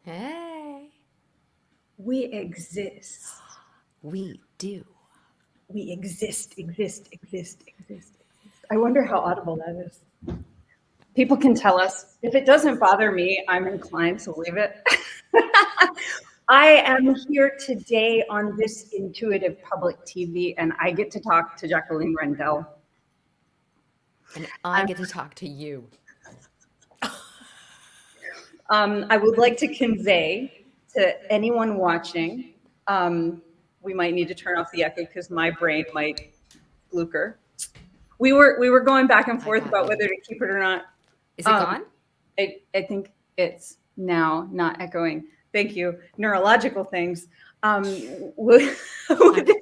Hey. We exist. We do. We exist. I wonder how audible that is. People can tell us. If it doesn't bother me, I'm inclined to leave it. I am here today on this Intuitive Public TV, and I get to talk to Jacqueline Rendell. And I get to talk to you. I would like to convey to anyone watching, we might need to turn off the echo because my brain might fluker. We were going back and forth about whether to keep it or not. Is it gone? I think it's now not echoing. Thank you. Neurological things. This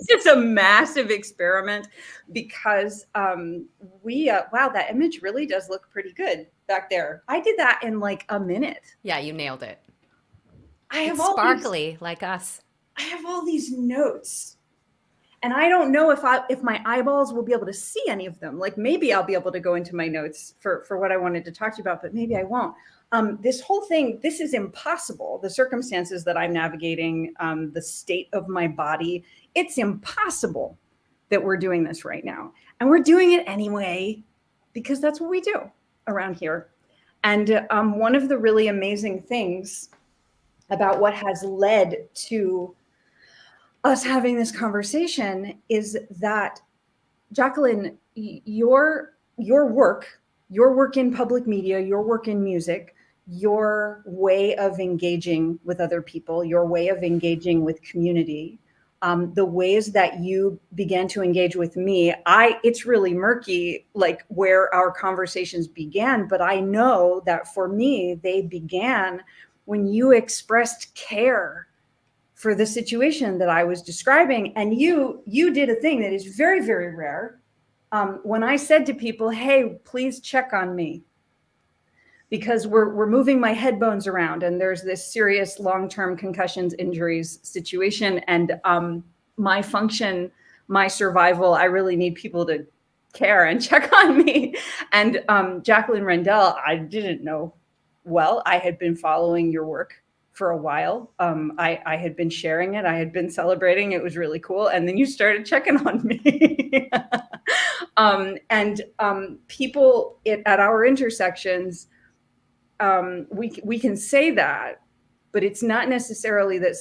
is a massive experiment because wow, that image really does look pretty good back there. I did that in like a minute. Yeah, you nailed it. It's all sparkly like us. I have all these notes. And I don't know if my eyeballs will be able to see any of them. Like maybe I'll be able to go into my notes for what I wanted to talk to you about, but maybe I won't. This whole thing, this is impossible. The circumstances that I'm navigating, the state of my body, it's impossible that we're doing this right now. And we're doing it anyway, because that's what we do around here. And one of the really amazing things about what has led to us having this conversation is that, Jacqueline, your work in public media, your work in music, your way of engaging with other people, your way of engaging with community, the ways that you began to engage with me, it's really murky, like where our conversations began, but I know that for me, they began when you expressed care for the situation that I was describing. And you did a thing that is very, very rare. When I said to people, hey, please check on me, because we're moving my head bones around and there's this serious long-term concussions, injuries situation. And my function, my survival, I really need people to care and check on me. And Jacqueline Rendell, I didn't know well. I had been following your work for a while. I had been sharing it. I had been celebrating. It was really cool. And then you started checking on me. People at our intersections, we can say that, but it's not necessarily that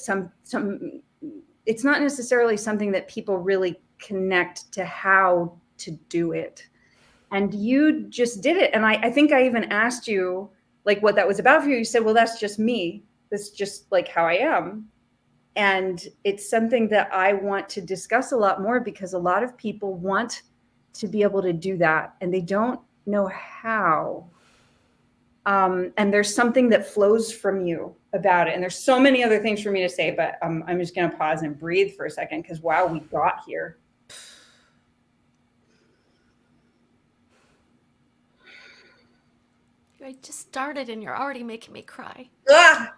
it's not necessarily something that people really connect to how to do it. And you just did it. And I think I even asked you like what that was about for you. You said, well, that's just me. That's just like how I am. And it's something that I want to discuss a lot more because a lot of people want to be able to do that and they don't know how. And there's something that flows from you about it. And there's so many other things for me to say, but I'm just going to pause and breathe for a second because wow, we got here. I just started and you're already making me cry. Ah!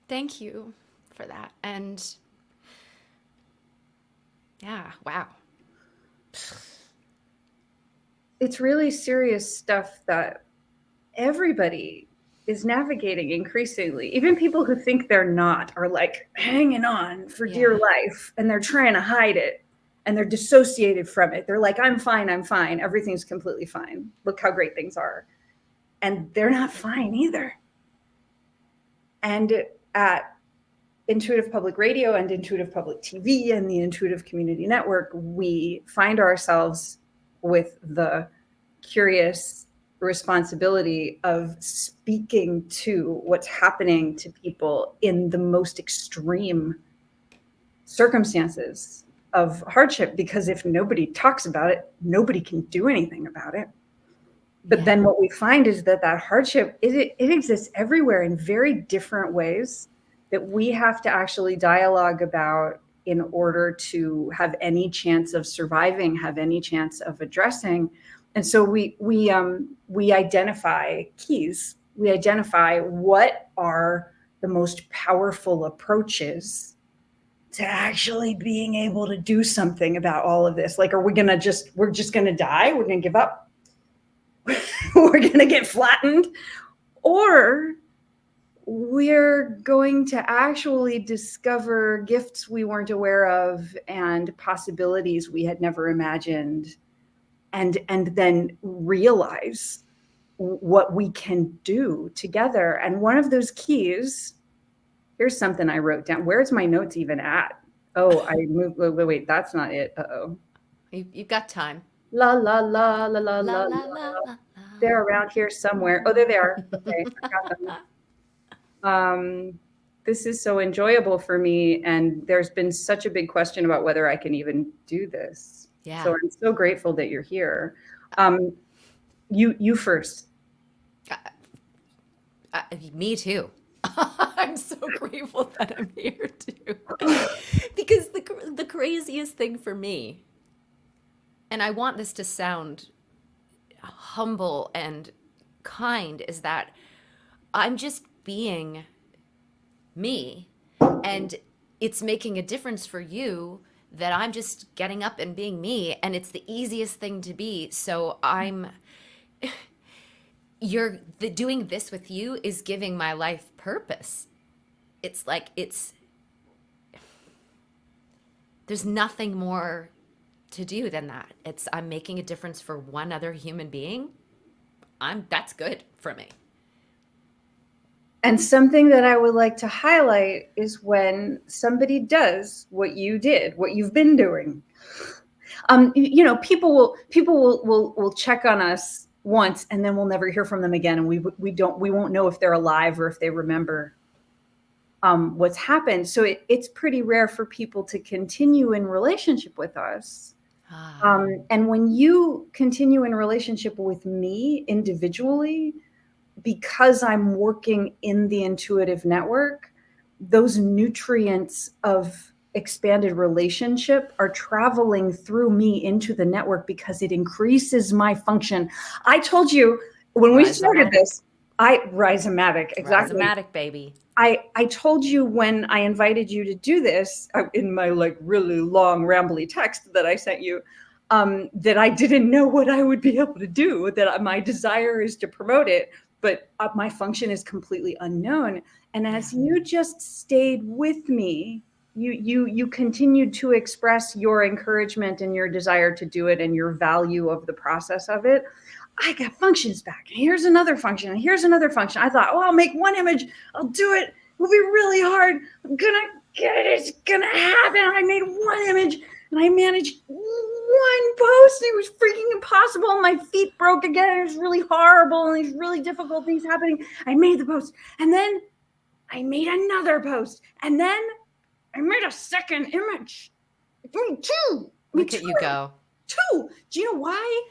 Thank you for that. And yeah, wow. It's really serious stuff that everybody is navigating increasingly. Even people who think they're not are like hanging on for dear life and they're trying to hide it. And they're dissociated from it. They're like, I'm fine. Everything's completely fine. Look how great things are. And they're not fine either. And at Intuitive Public Radio and Intuitive Public TV and the Intuitive Community Network, we find ourselves with the curious responsibility of speaking to what's happening to people in the most extreme circumstances of hardship, because if nobody talks about it, nobody can do anything about it. But then what we find is that hardship, it exists everywhere in very different ways that we have to actually dialogue about in order to have any chance of surviving, have any chance of addressing. And so we identify keys. We identify what are the most powerful approaches to actually being able to do something about all of this. Like, are we we're just going to die? We're going to give up? we're going to get flattened, or we're going to actually discover gifts we weren't aware of and possibilities we had never imagined, and then realize what we can do together. And one of those keys, here's something I wrote down. Where's my notes even at? Oh, I moved. Wait, that's not it. Uh-oh. You've got time. La, la, la, la, la, La la, la la. la la. They're around here somewhere. Oh, there they are. Okay, I got them. This is so enjoyable for me, and there's been such a big question about whether I can even do this. Yeah. So I'm so grateful that you're here. You first. Me too. I'm so grateful that I'm here too. Because the craziest thing for me, and I want this to sound humble and kind, is that I'm just being me, and it's making a difference for you that I'm just getting up and being me, and it's the easiest thing to be. So doing this with you is giving my life purpose. It's like, there's nothing more to do than that. I'm making a difference for one other human being. That's good for me. And something that I would like to highlight is when somebody does what you did, what you've been doing. People will check on us once, and then we'll never hear from them again, and we won't know if they're alive or if they remember what's happened. So it's pretty rare for people to continue in relationship with us. And when you continue in relationship with me individually, because I'm working in the intuitive network, those nutrients of expanded relationship are traveling through me into the network because it increases my function. I told you when we started this, Rhizomatic, exactly. Rhizomatic, baby. I told you when I invited you to do this in my like really long rambly text that I sent you, that I didn't know what I would be able to do, that my desire is to promote it, but my function is completely unknown. And as you just stayed with me, you continued to express your encouragement and your desire to do it and your value of the process of it. I got functions back. And here's another function. And here's another function. I thought, oh, I'll make one image. I'll do it. It'll be really hard. I'm going to get it. It's going to happen. I made one image and I managed one post. It was freaking impossible. My feet broke again. It was really horrible. And these really difficult things happening. I made the post. And then I made another post. And then I made a second image. Two. Look at you go. Two. Do you know why?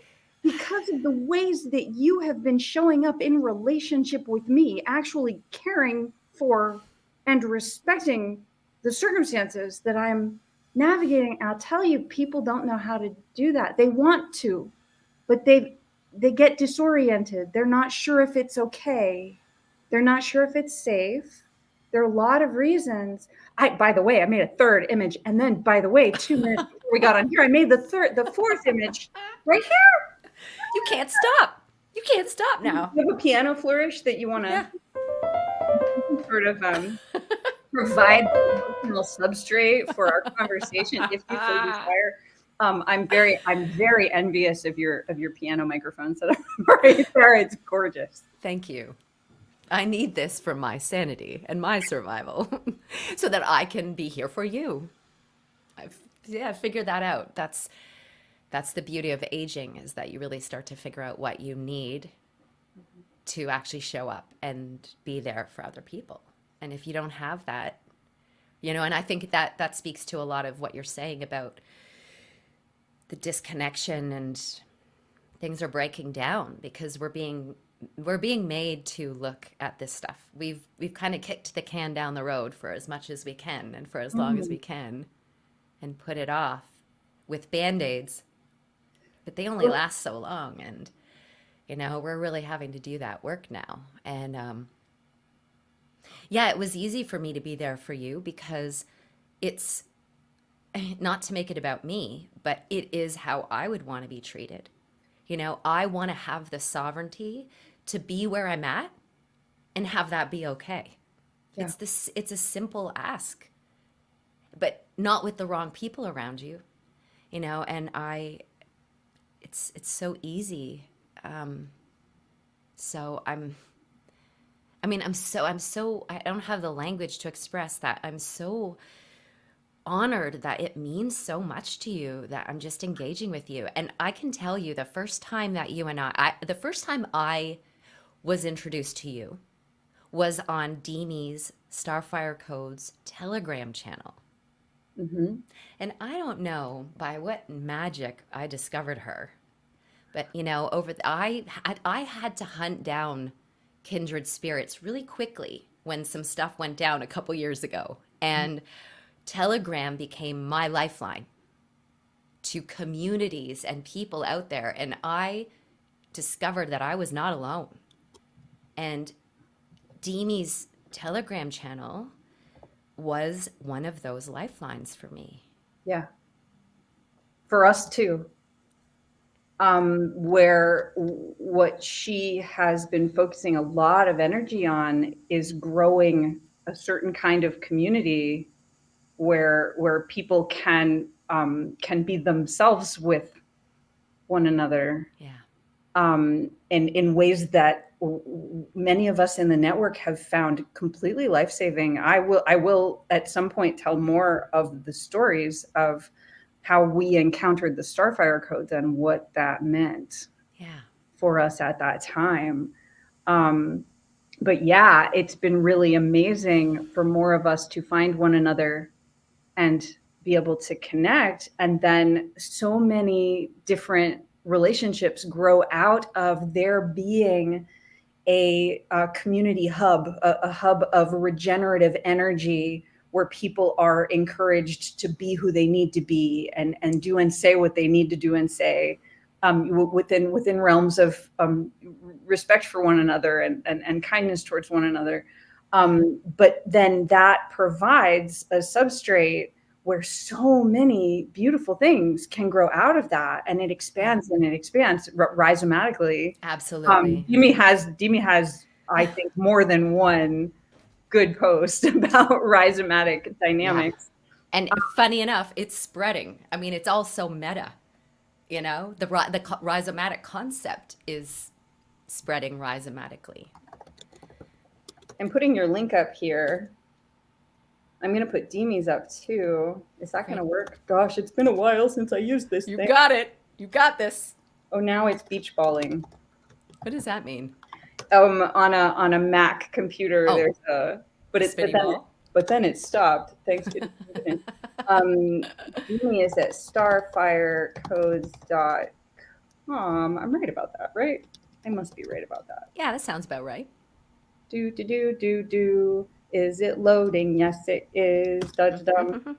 Because of the ways that you have been showing up in relationship with me, actually caring for and respecting the circumstances that I'm navigating. I'll tell you, people don't know how to do that. They want to, but they get disoriented. They're not sure if it's okay. They're not sure if it's safe. There are a lot of reasons. By the way, I made a third image. And then, by the way, 2 minutes before we got on here, I made the fourth image right here. You can't stop. You can't stop now. You have a piano flourish that you want to sort of provide the emotional substrate for our conversation if you so desire. I'm very envious of your piano microphones that are right there. It's gorgeous. Thank you. I need this for my sanity and my survival so that I can be here for you. I've figured that out. That's the beauty of aging, is that you really start to figure out what you need to actually show up and be there for other people. And if you don't have that, and I think that speaks to a lot of what you're saying about the disconnection, and things are breaking down because we're being made to look at this stuff. We've kind of kicked the can down the road for as much as we can and for as long as we can, and put it off with Band-Aids. But they only last so long, and we're really having to do that work now. And it was easy for me to be there for you because it's not to make it about me, but it is how I would want to be treated. You know, I want to have the sovereignty to be where I'm at and have that be okay. Yeah. It's a simple ask, but not with the wrong people around you, you know, and it's so easy. So I don't have the language to express that. I'm so honored that it means so much to you that I'm just engaging with you. And I can tell you the first time that the first time I was introduced to you was on Deemee's Starfire Codes Telegram channel. Mm-hmm. And I don't know by what magic I discovered her, but you know, I had to hunt down kindred spirits really quickly when some stuff went down a couple years ago, and Telegram became my lifeline to communities and people out there, and I discovered that I was not alone. And Deemee's Telegram channel was one of those lifelines for me. Yeah. For us too. Where what she has been focusing a lot of energy on is growing a certain kind of community where people can be themselves with one another. Yeah. And in ways that many of us in the network have found completely life-saving. I will at some point tell more of the stories of how we encountered the Starfire Codes and what that meant for us at that time. But yeah, it's been really amazing for more of us to find one another and be able to connect. And then so many different relationships grow out of there being a community hub, a hub of regenerative energy where people are encouraged to be who they need to be and do and say what they need to do and say, within realms of respect for one another and kindness towards one another. But then that provides a substrate where so many beautiful things can grow out of that, and it expands and it expands rhizomatically. Absolutely. Deemee has, I think, more than one good post about rhizomatic dynamics. Yeah. And funny enough, it's spreading. I mean, it's all so meta. You know, the rhizomatic concept is spreading rhizomatically. I'm putting your link up here. I'm going to put Deemee's up too. Is that going to work? Gosh, it's been a while since I used this thing. You got it. You got this. Oh, now it's beach balling. What does that mean? On a Mac computer, there's but then it stopped. Thanks to Deemee is at starfirecodes.com. I'm right about that, right? I must be right about that. Yeah, that sounds about right. Do. Is it loading? Yes, it is. Da-da-dum.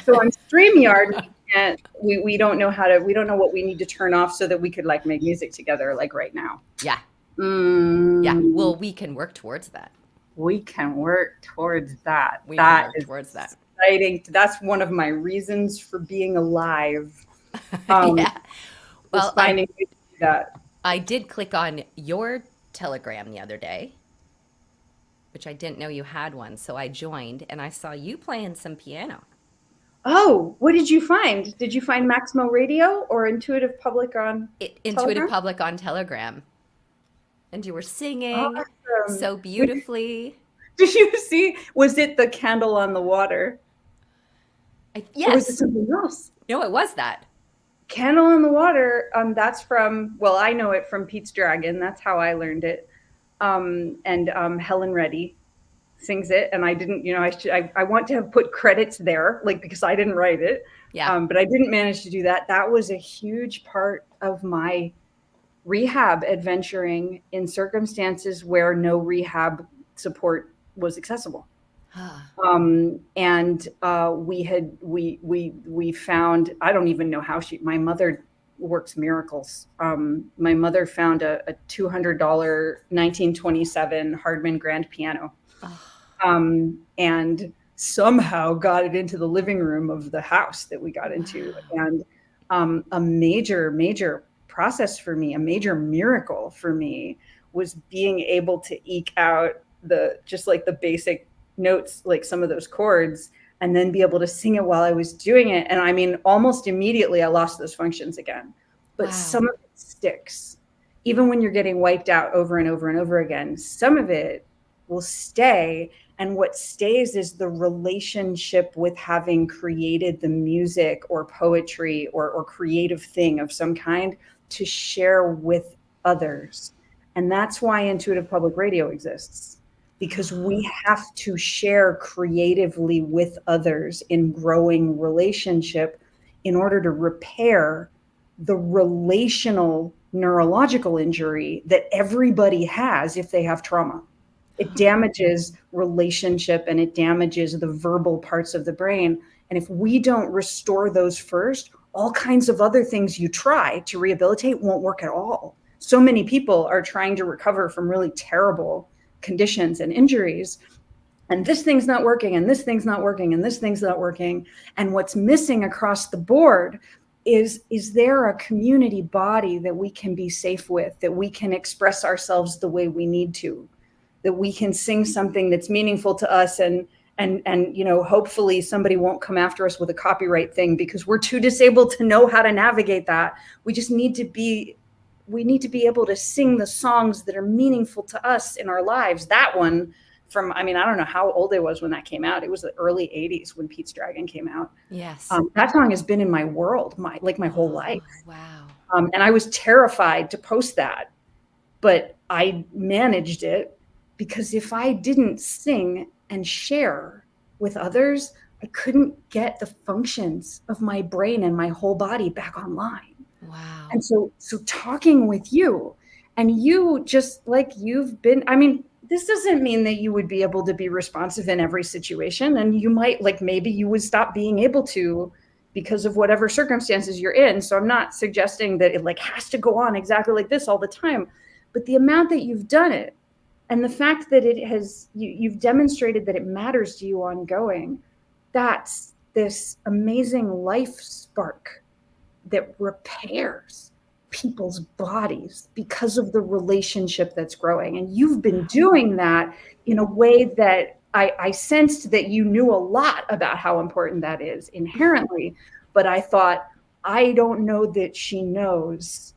So on StreamYard, we don't know what we need to turn off so that we could like make music together like right now. Yeah. Yeah. Well, we can work towards that. We can work towards that. Exciting. That's one of my reasons for being alive. Yeah. Well, finding ways to do that. I did click on your Telegram the other day, which I didn't know you had one. So I joined and I saw you playing some piano. Oh, what did you find? Did you find Maximo Radio or Intuitive Public on Intuitive Public on Telegram? And you were singing so beautifully. Did you see? Was it the Candle on the Water? Yes. Or was it something else? No, it was that. Candle on the Water. That's from, well, I know it from Pete's Dragon. That's how I learned it. And Helen Reddy sings it. And I didn't, I want to have put credits there, like, because I didn't write it. Yeah. But I didn't manage to do that. That was a huge part of my rehab adventuring in circumstances where no rehab support was accessible. And we found, I don't even know how my mother works miracles. My mother found a $200 1927 Hardman grand piano, and somehow got it into the living room of the house that we got into. And a major process for me, a major miracle for me, was being able to eke out just like the basic notes, like some of those chords, and then be able to sing it while I was doing it. And I mean, almost immediately I lost those functions again. But Wow. some of it sticks. Even when you're getting wiped out over and over and over again, some of it will stay. And what stays is the relationship with having created the music or poetry or creative thing of some kind to share with others. And that's why Intuitive Public Radio exists, because we have to share creatively with others in growing relationship in order to repair the relational neurological injury that everybody has if they have trauma. It damages relationship and it damages the verbal parts of the brain. And if we don't restore those first, all kinds of other things you try to rehabilitate won't work at all. So many people are trying to recover from really terrible conditions and injuries. And this thing's not working, and this thing's not working, and this thing's not working. And what's missing across the board is there a community body that we can be safe with, that we can express ourselves the way we need to, that we can sing something that's meaningful to us, and you know, hopefully somebody won't come after us with a copyright thing because we're too disabled to know how to navigate that. We just need to be able to sing the songs that are meaningful to us in our lives. That one from, I mean, I don't know how old I was when that came out. It was the early 80s when Pete's Dragon came out. Yes. That song has been in my world, my whole life. Wow. And I was terrified to post that, but I managed it, because if I didn't sing and share with others, I couldn't get the functions of my brain and my whole body back online. Wow. And so talking with you, and you just like you've been, I mean, this doesn't mean that you would be able to be responsive in every situation. And you might, like, maybe you would stop being able to because of whatever circumstances you're in. So I'm not suggesting that it like has to go on exactly like this all the time, but the amount that you've done it, and the fact that it has, you've demonstrated that it matters to you ongoing, that's this amazing life spark that repairs people's bodies because of the relationship that's growing. And you've been doing that in a way that I sensed that you knew a lot about how important that is inherently. But I thought, I don't know that she knows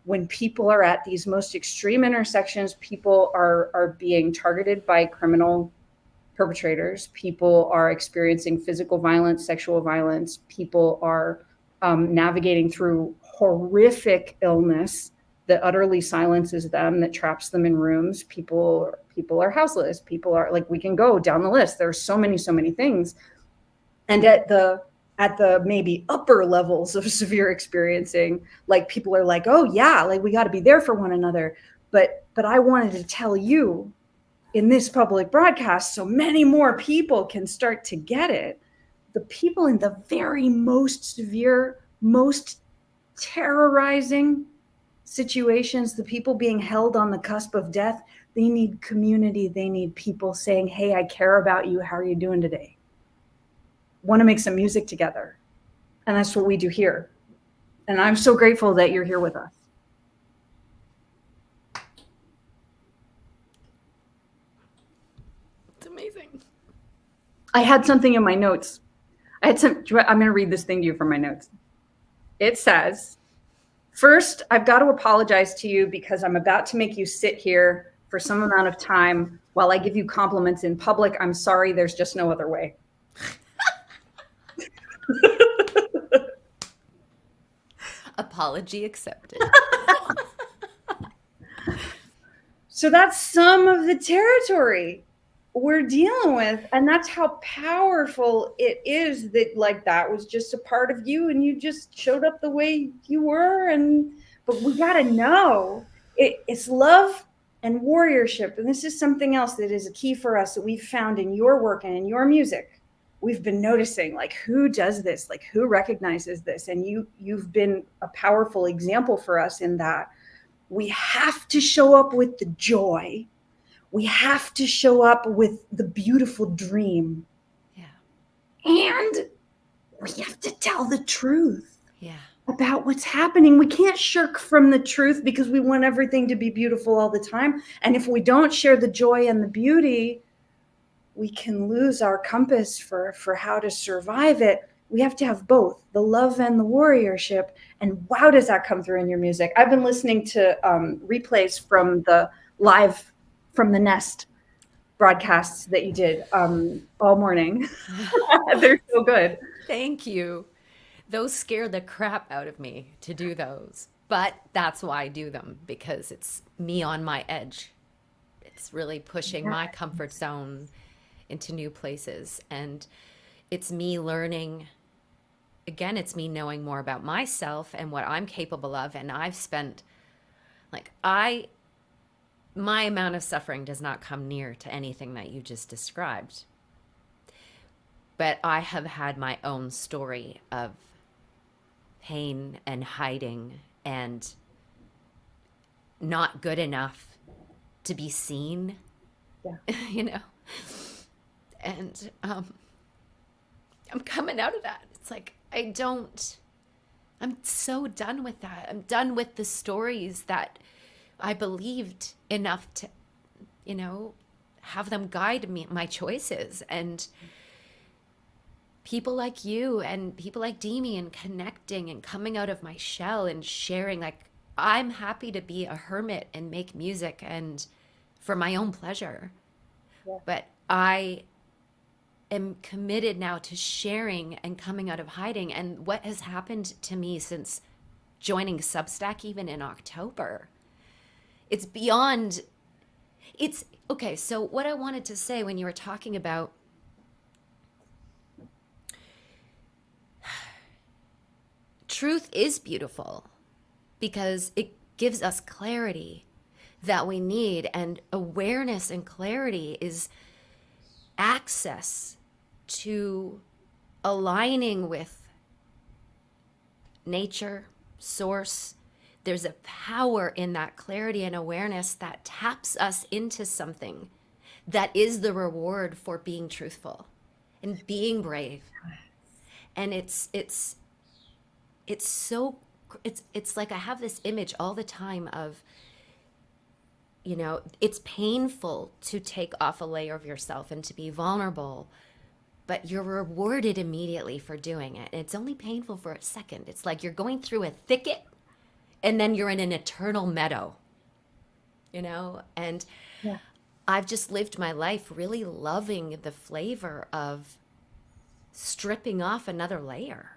when people are at these most extreme intersections, people are being targeted by criminal perpetrators. People are experiencing physical violence, sexual violence. People are navigating through horrific illness that utterly silences them, that traps them in rooms. People are houseless. People are, like, we can go down the list. There's so many things. And at the maybe upper levels of severe experiencing, like, people are like, oh yeah, like, we got to be there for one another. But I wanted to tell you in this public broadcast so many more people can start to get it. The people in the very most severe, most terrorizing situations, the people being held on the cusp of death, they need community. They need people saying, hey, I care about you. How are you doing today? Want to make some music together. And that's what we do here. And I'm so grateful that you're here with us. It's amazing. I had something in my notes. I'm going to read this thing to you from my notes. It says, first, I've got to apologize to you because I'm about to make you sit here for some amount of time while I give you compliments in public. I'm sorry, there's just no other way. Apology accepted. So that's some of the territory we're dealing with. And that's how powerful it is that, like, that was just a part of you and you just showed up the way you were. But we got to know it's love and warriorship. And this is something else that is a key for us that we've found in your work and in your music. We've been noticing, like, who does this, like, who recognizes this? And you've been a powerful example for us in that. We have to show up with the joy. We have to show up with the beautiful dream. Yeah. And we have to tell the truth. Yeah. about what's happening. We can't shirk from the truth because we want everything to be beautiful all the time. And if we don't share the joy and the beauty, we can lose our compass for how to survive it. We have to have both the love and the warriorship. And wow, does that come through in your music? I've been listening to replays from the live from the Nest broadcasts that you did all morning. They're so good. Thank you. Those scare the crap out of me to do those. But that's why I do them, because it's me on my edge. It's really pushing my comfort zone into new places. And it's me learning. Again, it's me knowing more about myself and what I'm capable of. And I've spent, my amount of suffering does not come near to anything that you just described. But I have had my own story of pain and hiding and not good enough to be seen, Yeah. And I'm coming out of that. It's like, I'm so done with that. I'm done with the stories that I believed enough to, have them guide me, my choices. And people like you and people like Demi, and connecting and coming out of my shell and sharing, I'm happy to be a hermit and make music and for my own pleasure. Yeah. But I am committed now to sharing and coming out of hiding. And what has happened to me since joining Substack, even in October, it's beyond, it's okay. So what I wanted to say when you were talking about truth is beautiful because it gives us clarity that we need, and awareness and clarity is access to aligning with nature, source. There's a power in that clarity and awareness that taps us into something that is the reward for being truthful and being brave. And it's like I have this image all the time of, it's painful to take off a layer of yourself and to be vulnerable, but you're rewarded immediately for doing it. And it's only painful for a second. It's like you're going through a thicket and then you're in an eternal meadow, and Yeah. I've just lived my life really loving the flavor of stripping off another layer.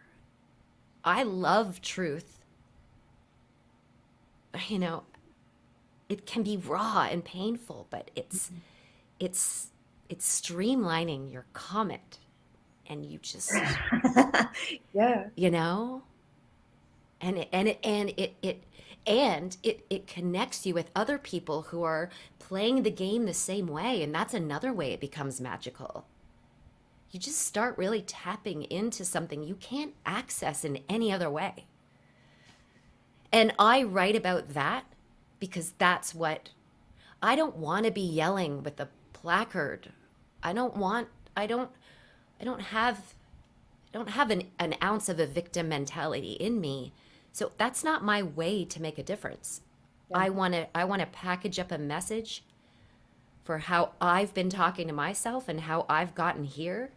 I love truth. It can be raw and painful, but it's streamlining your comet, and you just Yeah. and it connects you with other people who are playing the game the same way, and that's another way it becomes magical. You just start really tapping into something you can't access in any other way. And I write about that because that's what I don't want to be yelling with a placard. I don't have an ounce of a victim mentality in me. So that's not my way to make a difference. Yeah. I want to package up a message for how I've been talking to myself and how I've gotten here,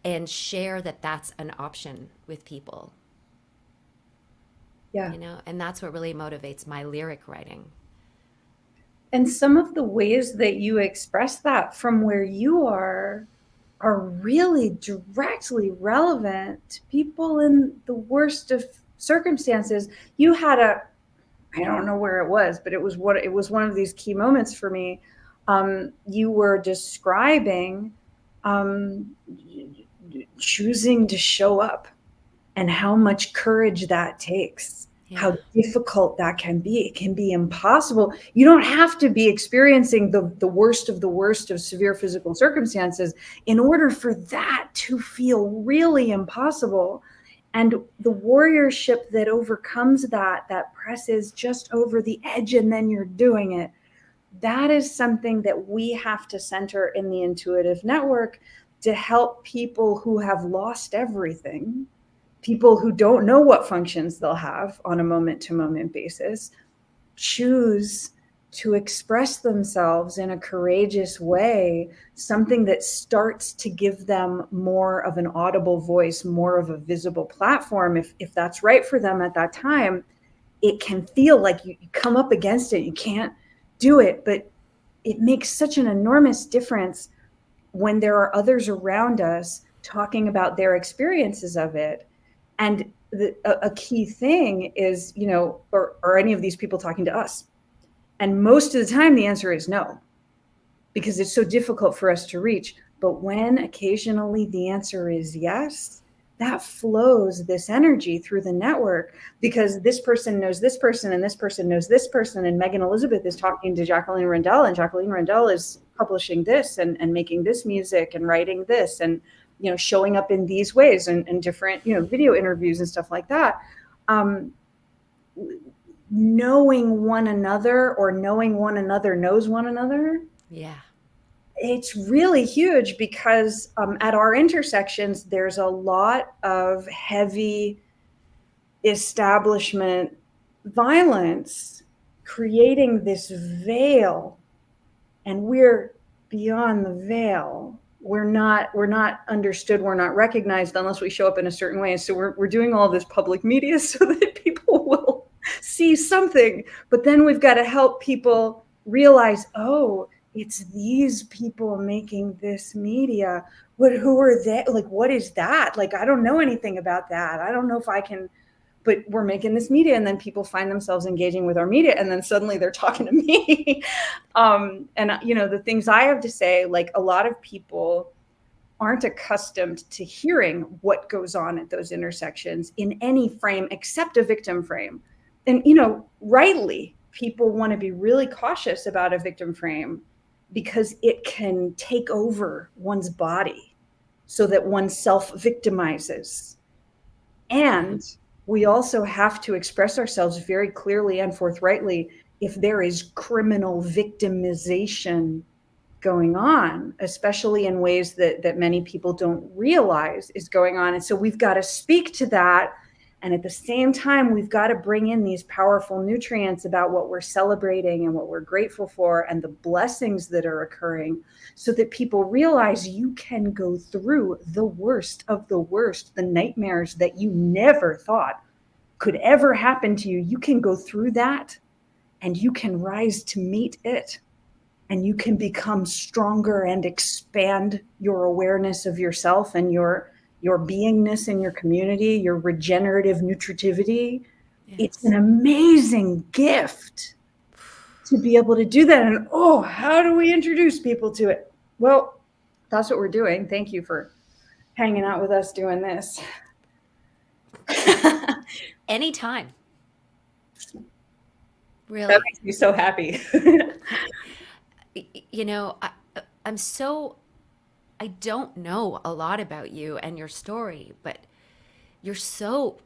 and share that that's an option with people. Yeah. And that's what really motivates my lyric writing. And some of the ways that you express that from where you are really directly relevant to people in the worst of circumstances. You had I don't know where it was, but it was one of these key moments for me. You were describing choosing to show up and how much courage that takes. Yeah. How difficult that can be. It can be impossible. You don't have to be experiencing the worst of severe physical circumstances in order for that to feel really impossible. And the warriorship that overcomes that presses just over the edge and then you're doing it. That is something that we have to center in the Intuitive Network to help people who have lost everything, people who don't know what functions they'll have on a moment-to-moment basis choose to express themselves in a courageous way, something that starts to give them more of an audible voice, more of a visible platform, if that's right for them at that time, it can feel like you come up against it, you can't do it, but it makes such an enormous difference when there are others around us talking about their experiences of it. And a key thing is, are any of these people talking to us? And most of the time, the answer is no, because it's so difficult for us to reach. But when occasionally the answer is yes, that flows this energy through the network, because this person knows this person and this person knows this person. And Megan Elizabeth is talking to Jacqueline Rendell, and Jacqueline Rendell is publishing this and making this music and writing this and, showing up in these ways and different, video interviews and stuff like that. Knowing one another, or knowing one another knows one another. Yeah. It's really huge, because at our intersections, there's a lot of heavy establishment violence creating this veil, and we're beyond the veil. We're not understood. We're not recognized unless we show up in a certain way. And so we're doing all this public media so that people will see something. But then we've got to help people realize, oh, it's these people making this media. Who are they? Like, what is that? Like, I don't know anything about that. I don't know if I can, but we're making this media, and then people find themselves engaging with our media, and then suddenly they're talking to me. And the things I have to say, like, a lot of people aren't accustomed to hearing what goes on at those intersections in any frame except a victim frame. And, rightly, people want to be really cautious about a victim frame, because it can take over one's body so that one self-victimizes. And we also have to express ourselves very clearly and forthrightly if there is criminal victimization going on, especially in ways that many people don't realize is going on. And so we've got to speak to that. And at the same time, we've got to bring in these powerful nutrients about what we're celebrating and what we're grateful for and the blessings that are occurring, so that people realize you can go through the worst of the worst, the nightmares that you never thought could ever happen to you. You can go through that, and you can rise to meet it, and you can become stronger and expand your awareness of yourself and your beingness in your community, your regenerative nutritivity. Yes. It's an amazing gift to be able to do that. And how do we introduce people to it? Well, that's what we're doing. Thank you for hanging out with us doing this. Anytime. Really. That makes me so happy. I don't know a lot about you and your story, but you're so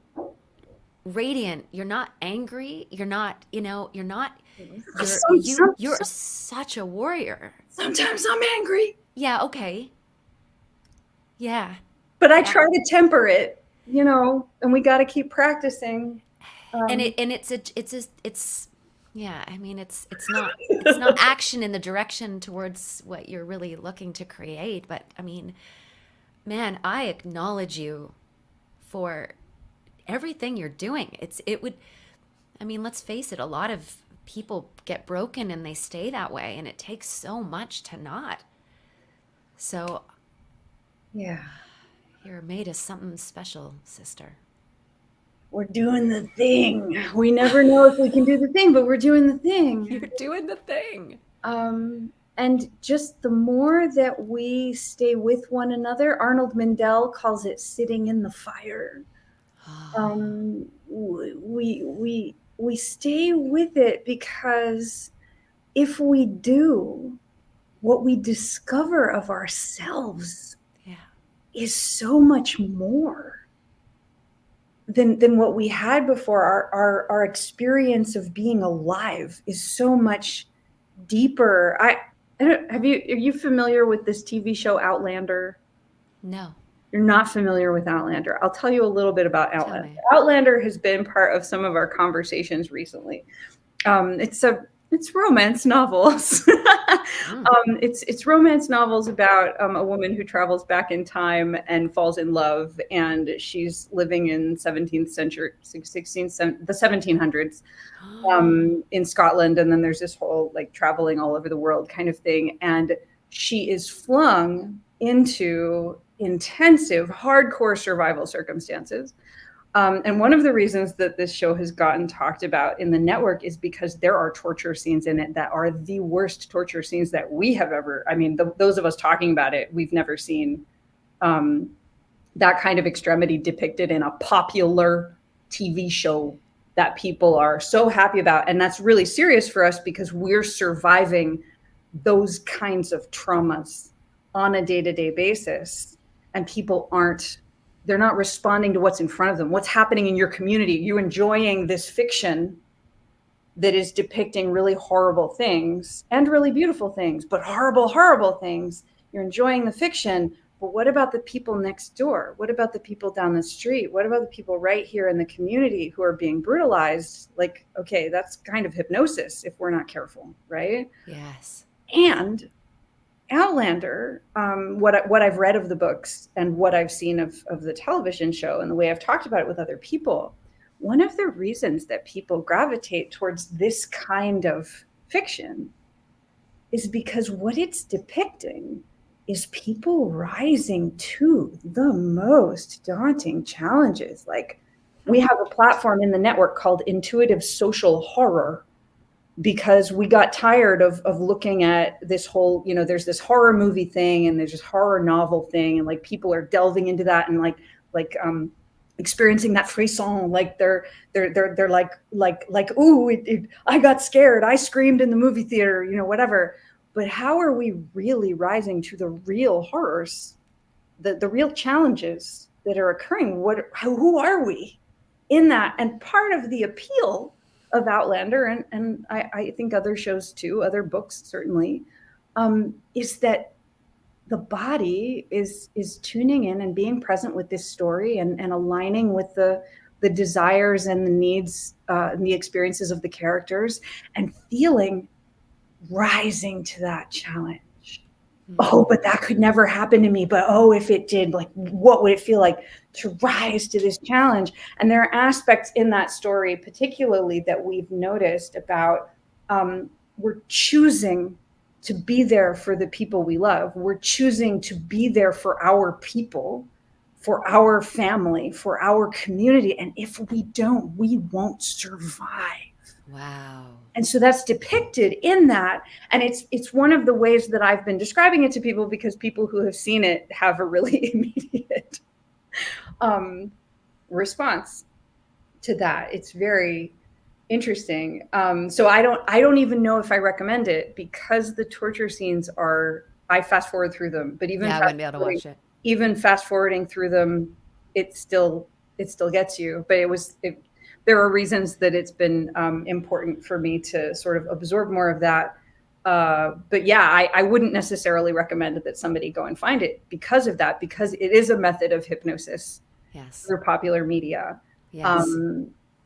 radiant. You're not angry. You're not, you're such a warrior. Sometimes I'm angry. Yeah. Okay. Yeah. But I try to temper it, and we got to keep practicing. Yeah, I mean, it's not action in the direction towards what you're really looking to create. But I mean, man, I acknowledge you for everything you're doing. Let's face it, a lot of people get broken and they stay that way, and it takes so much to not. So, yeah, you're made of something special, sister. We're doing the thing. We never know if we can do the thing, but we're doing the thing. You're doing the thing. And just the more that we stay with one another, Arnold Mindell calls it sitting in the fire. We stay with it, because if we do, what we discover of ourselves is so much more than what we had before. Our experience of being alive is so much deeper. Are you familiar with this TV show Outlander? No. you're not familiar with Outlander, I'll tell you a little bit about Tell Outlander. me. Outlander has been part of some of our conversations recently. It's romance novels. It's romance novels about a woman who travels back in time and falls in love, and she's living in 17th century, 16th, the 1700s in Scotland, and then there's this whole like traveling all over the world kind of thing, and she is flung into intensive, hardcore survival circumstances. And one of the reasons that this show has gotten talked about in the network is because there are torture scenes in it that are the worst torture scenes that we have ever, I mean, those of us talking about it, we've never seen that kind of extremity depicted in a popular TV show that people are so happy about. And that's really serious for us because we're surviving those kinds of traumas on a day-to-day basis. And people they're not responding to what's in front of them, what's happening in your community. You're enjoying this fiction that is depicting really horrible things and really beautiful things, but horrible, horrible things. You're enjoying the fiction, but what about the people next door? What about the people down the street? What about the people right here in the community who are being brutalized? Like, okay, that's kind of hypnosis if we're not careful, right? Yes. And Outlander, what I've read of the books and what I've seen of the television show and the way I've talked about it with other people, one of the reasons that people gravitate towards this kind of fiction is because what it's depicting is people rising to the most daunting challenges. Like, we have a platform in the network called Intuitive Social Horror, because we got tired of looking at this whole, there's this horror movie thing and there's this horror novel thing, and like people are delving into that and like experiencing that frisson, like they're like ooh, I got scared, I screamed in the movie theater, whatever. But how are we really rising to the real horrors, the real challenges that are occurring? Who are we in that? And part of the appeal of Outlander, and I think other shows too, other books certainly, is that the body is tuning in and being present with this story and aligning with the desires and the needs and the experiences of the characters, and feeling rising to that challenge. Oh, but that could never happen to me. But oh, if it did, like, what would it feel like to rise to this challenge? And there are aspects in that story, particularly that we've noticed about we're choosing to be there for the people we love. We're choosing to be there for our people, for our family, for our community. And if we don't, we won't survive. Wow. And so that's depicted in that. And it's one of the ways that I've been describing it to people, because people who have seen it have a really immediate response to that. It's very interesting. So I don't even know if I recommend it, because the torture scenes I fast forward through them, but even I wouldn't be able to watch it. Even fast forwarding through them, it still gets you. But there are reasons that it's been important for me to sort of absorb more of that. But yeah, I wouldn't necessarily recommend that somebody go and find it because of that, because it is a method of hypnosis. Yes. Through popular media. Yes.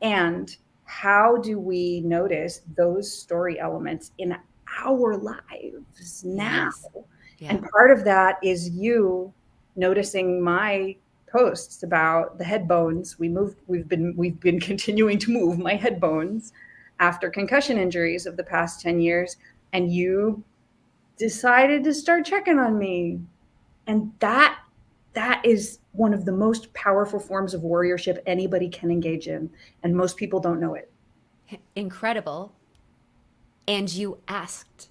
And how do we notice those story elements in our lives now? Yes. Yeah. And part of that is you noticing my posts about the head bones. We've been continuing to move my head bones after concussion injuries of the past 10 years. And you decided to start checking on me. And that is one of the most powerful forms of warriorship anybody can engage in. And most people don't know it. Incredible. And you asked.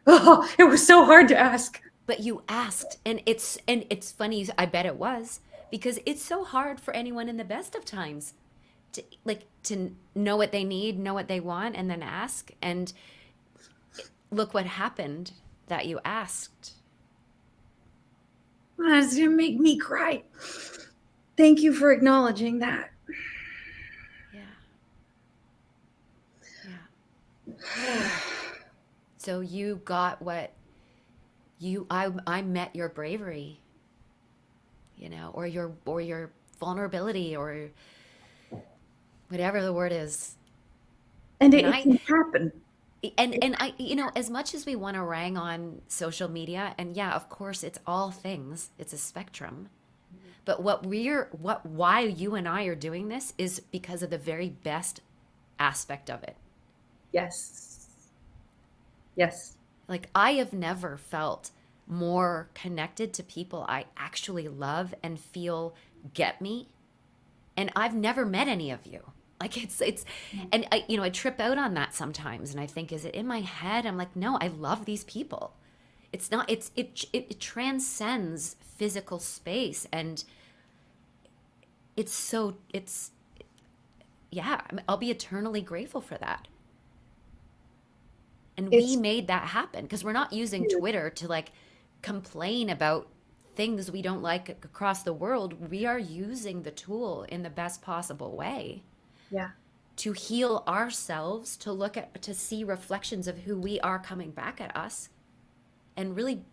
Oh, it was so hard to ask. But you asked, and it's funny. I bet it was, because it's so hard for anyone in the best of times to know what they need, know what they want, and then ask. And look what happened that you asked. It's gonna make me cry. Thank you for acknowledging that. Yeah. So you got what I met your bravery. or your vulnerability, or whatever the word is. And And it can happen. I, as much as we want to rang on social media, and yeah, of course, it's all things, it's a spectrum. But why you and I are doing this is because of the very best aspect of it. Yes. Yes. Like, I have never felt more connected to people I actually love and feel get me. And I've never met any of you. Like, and I trip out on that sometimes, and I think, is it in my head? I'm like, no, I love these people. It's not, it transcends physical space, and yeah, I mean, I'll be eternally grateful for that. And we It's made that happen because we're not using Twitter to like complain about things we don't like across the world. We are using the tool in the best possible way yeah. to heal ourselves, to see reflections of who we are coming back at us, and really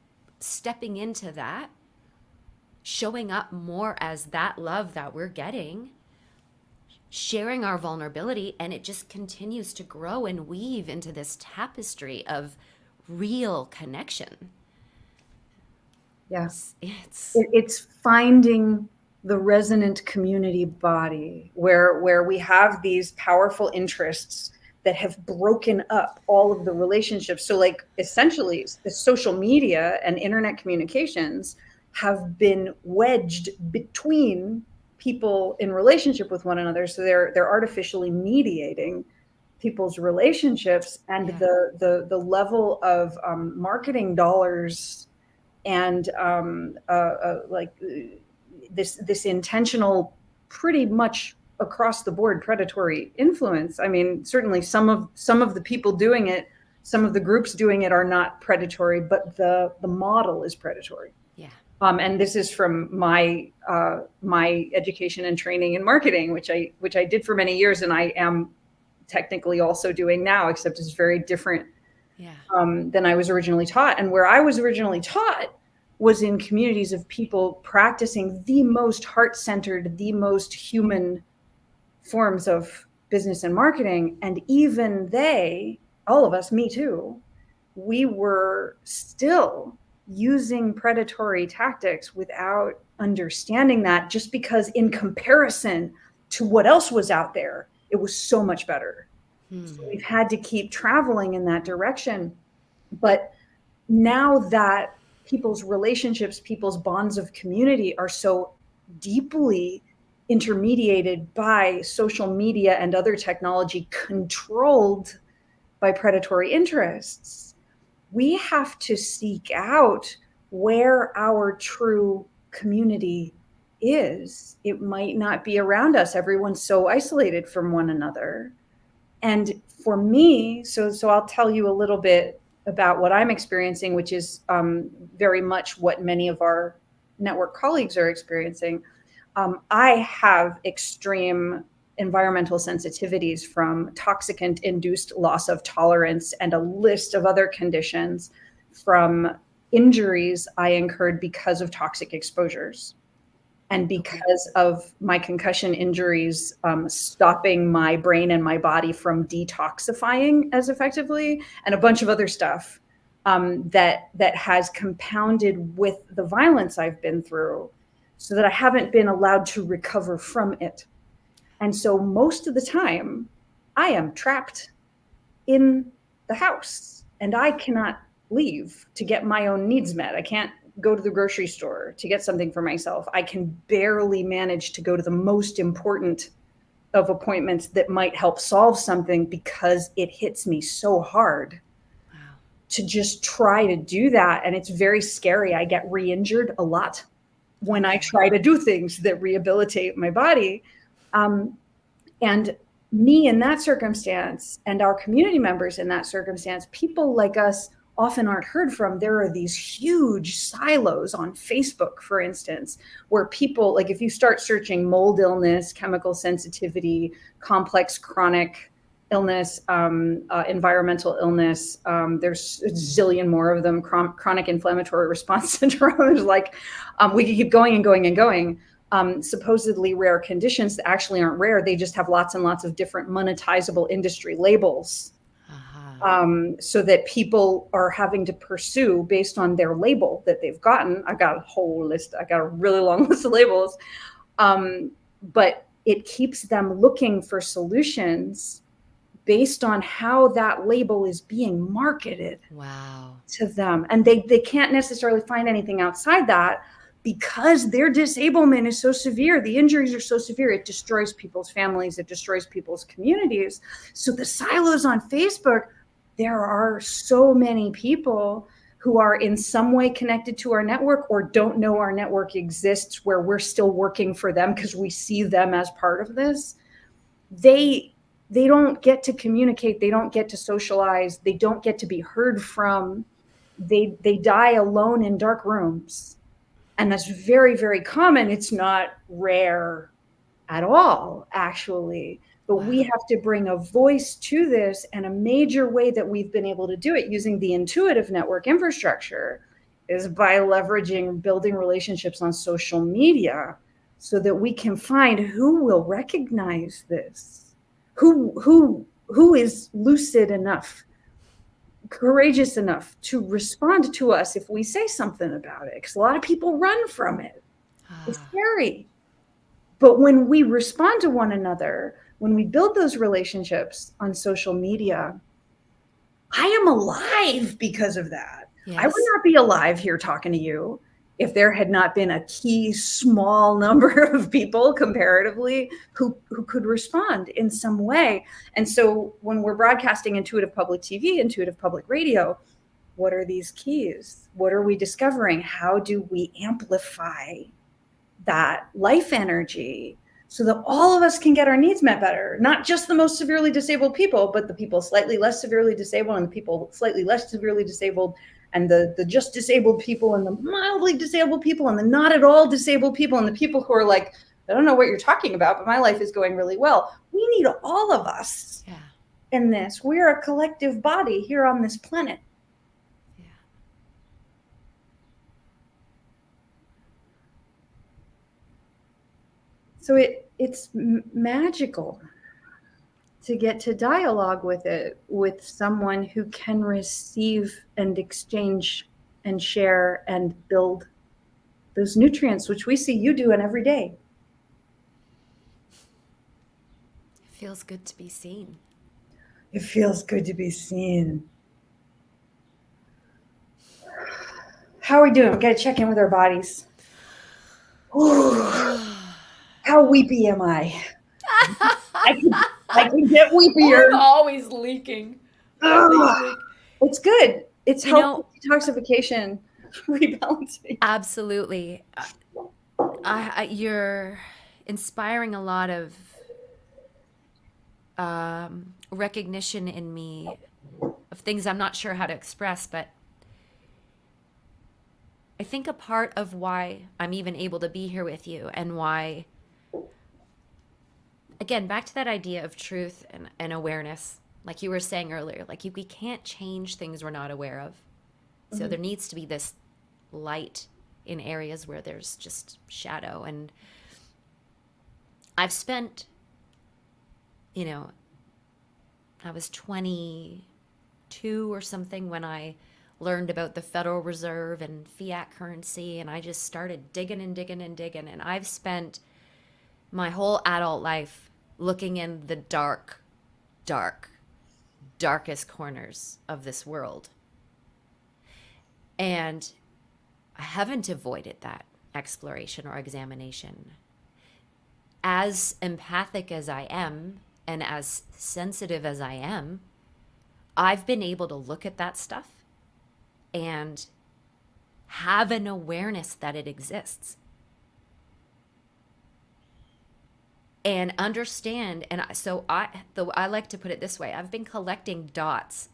stepping into that, showing up more as that love that we're getting, sharing our vulnerability, and it just continues to grow and weave into this tapestry of real connection. Yeah. It's It's finding the resonant community body where we have these powerful interests that have broken up all of the relationships. So like essentially the social media and internet communications have been wedged between people in relationship with one another. So they're artificially mediating people's relationships, and Yeah. the level of marketing dollars and like this intentional, pretty much across the board predatory influence. I mean, certainly some of the people doing it, some of the groups doing it are not predatory, but the model is predatory. Yeah. And this is from my education and training in marketing, which I did for many years, and I am technically also doing now, except it's very different Yeah. than I was originally taught. And where I was originally taught was in communities of people practicing the most heart-centered, the most human forms of business and marketing. And even they, all of us, me too, we were still using predatory tactics without understanding that, just because in comparison to what else was out there, it was so much better. So we've had to keep traveling in that direction. But now that people's relationships, people's bonds of community are so deeply intermediated by social media and other technology, controlled by predatory interests, we have to seek out where our true community is. It might not be around us. Everyone's so isolated from one another. And for me, so I'll tell you a little bit about what I'm experiencing, which is very much what many of our network colleagues are experiencing. I have extreme environmental sensitivities, from toxicant-induced loss of tolerance and a list of other conditions, from injuries I incurred because of toxic exposures, and because of my concussion injuries stopping my brain and my body from detoxifying as effectively, and a bunch of other stuff that has compounded with the violence I've been through, so that I haven't been allowed to recover from it. And so most of the time, I am trapped in the house, and I cannot leave to get my own needs met. I can't go to the grocery store to get something for myself. I can barely manage to go to the most important of appointments that might help solve something, because it hits me so hard to just try to do that. And it's very scary. I get re-injured a lot when I try to do things that rehabilitate my body. And me in that circumstance, and our community members in that circumstance, people like us often aren't heard from. There are these huge silos on Facebook, for instance, where people, like if you start searching mold illness, chemical sensitivity, complex chronic illness, environmental illness. There's a zillion more of them. Chronic inflammatory response syndrome is like, we could keep going and going and going. Supposedly rare conditions that actually aren't rare. They just have lots and lots of different monetizable industry labels. So that people are having to pursue based on their label that they've gotten. I've got a whole list. I got a really long list of labels. But it keeps them looking for solutions based on how that label is being marketed to them. And they can't necessarily find anything outside that because their disablement is so severe. The injuries are so severe. It destroys people's families. It destroys people's communities. So the silos on Facebook, there are so many people who are in some way connected to our network or don't know our network exists, where we're still working for them because we see them as part of this. They don't get to communicate. They don't get to socialize. They don't get to be heard from. They die alone in dark rooms. And that's very, very common. It's not rare at all, actually. But we have to bring a voice to this, and a major way that we've been able to do it using the intuitive network infrastructure is by leveraging, building relationships on social media so that we can find who will recognize this, who is lucid enough, courageous enough to respond to us if we say something about it. Because a lot of people run from it. It's scary. But when we respond to one another, when we build those relationships on social media, I am alive because of that. Yes. I would not be alive here talking to you if there had not been a key small number of people comparatively who could respond in some way. And so when we're broadcasting Intuitive Public TV, Intuitive Public Radio, what are these keys? What are we discovering? How do we amplify that life energy so that all of us can get our needs met better? Not just the most severely disabled people, but the people slightly less severely disabled and the people slightly less severely disabled, and the just disabled people and the mildly disabled people and the not at all disabled people and the people who are like, I don't know what you're talking about, but my life is going really well. We need all of us in this. We're a collective body here on this planet. So it's magical to get to dialogue with it with someone who can receive and exchange and share and build those nutrients, which we see you doing every day. It feels good to be seen. It feels good to be seen. How are we doing? We got to check in with our bodies. How weepy am I? I can get weepier. I'm always leaking. It's good. It's helpful detoxification, rebalancing. Absolutely. You're inspiring a lot of recognition in me of things I'm not sure how to express, but I think a part of why I'm even able to be here with you, and why, again, back to that idea of truth and awareness, like you were saying earlier, like we can't change things we're not aware of. So there needs to be this light in areas where there's just shadow. And I've spent, I was 22 or something when I learned about the Federal Reserve and fiat currency, and I just started digging and digging and digging. And I've spent my whole adult life looking in the darkest corners of this world. And I haven't avoided that exploration or examination. As empathic as I am, and as sensitive as I am, I've been able to look at that stuff and have an awareness that it exists. And understand, and so I like to put it this way, I've been collecting dots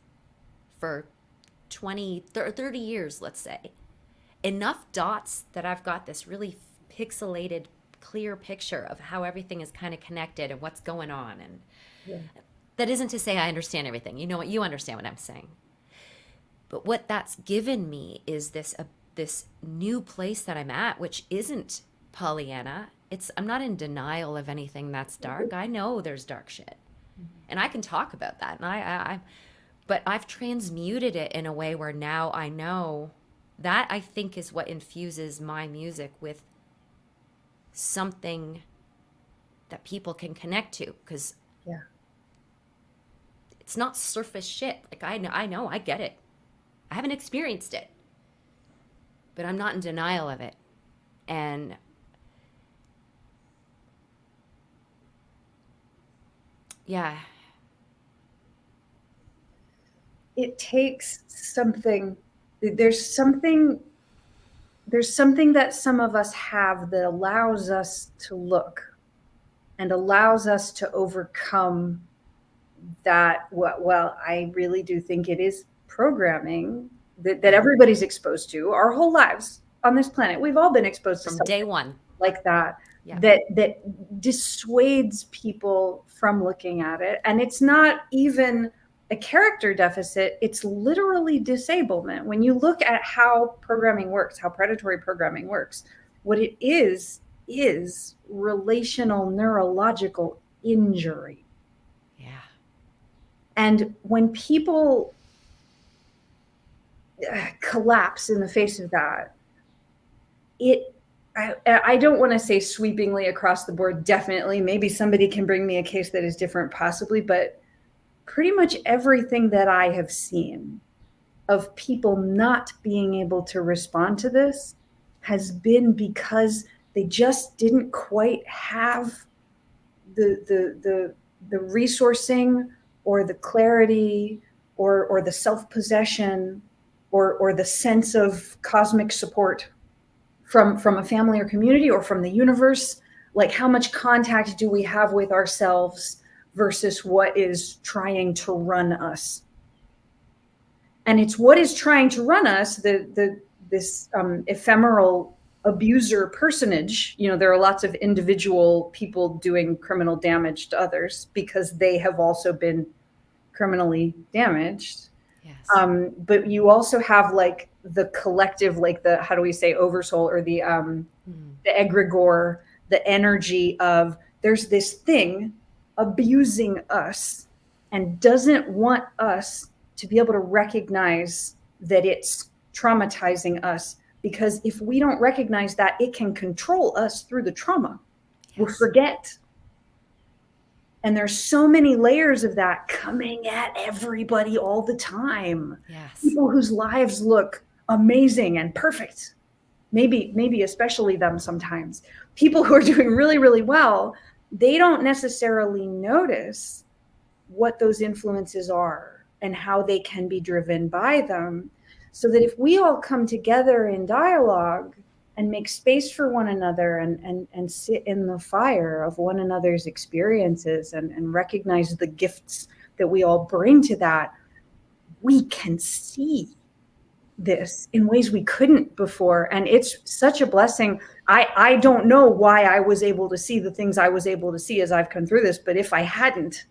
for 20, 30 years, let's say. Enough dots that I've got this really pixelated, clear picture of how everything is kind of connected and what's going on. And That isn't to say I understand everything. You know what? You understand what I'm saying. But what that's given me is this new place that I'm at, which isn't Pollyanna. I'm not in denial of anything that's dark. I know there's dark shit, and I can talk about that. And but I've transmuted it in a way where now I know that I think is what infuses my music with something that people can connect to, because Yeah. it's not surface shit. Like I get it. I haven't experienced it, but I'm not in denial of it. And yeah, It takes something, there's something there's something that some of us have that allows us to look and allows us to overcome that. Well, I really do think it is programming that everybody's exposed to our whole lives on this planet. We've all been exposed to from something day one. like that. Yeah. That dissuades people from looking at it. And it's not even a character deficit, it's literally disablement. When you look at how programming works, how predatory programming works, what it is relational neurological injury. Yeah. And when people collapse in the face of that, I don't want to say sweepingly across the board, definitely. Maybe somebody can bring me a case that is different, possibly, but pretty much everything that I have seen of people not being able to respond to this has been because they just didn't quite have the resourcing or the clarity or the self-possession or the sense of cosmic support from a family or community or from the universe. Like, how much contact do we have with ourselves versus what is trying to run us? And it's what is trying to run us, this ephemeral abuser personage. You know, there are lots of individual people doing criminal damage to others because they have also been criminally damaged. Yes. But you also have like the collective, like the, how do we say, oversoul, or the egregore, the energy of there's this thing abusing us and doesn't want us to be able to recognize that it's traumatizing us, because if we don't recognize that, it can control us through the trauma. Yes. We'll forget. And there's so many layers of that coming at everybody all the time. Yes. People whose lives look amazing and perfect, maybe especially them sometimes. People who are doing really, really well, they don't necessarily notice what those influences are and how they can be driven by them. So that if we all come together in dialogue and make space for one another and sit in the fire of one another's experiences and recognize the gifts that we all bring to that, we can see this in ways we couldn't before. And it's such a blessing. I don't know why I was able to see the things I was able to see as I've come through this, but if I hadn't,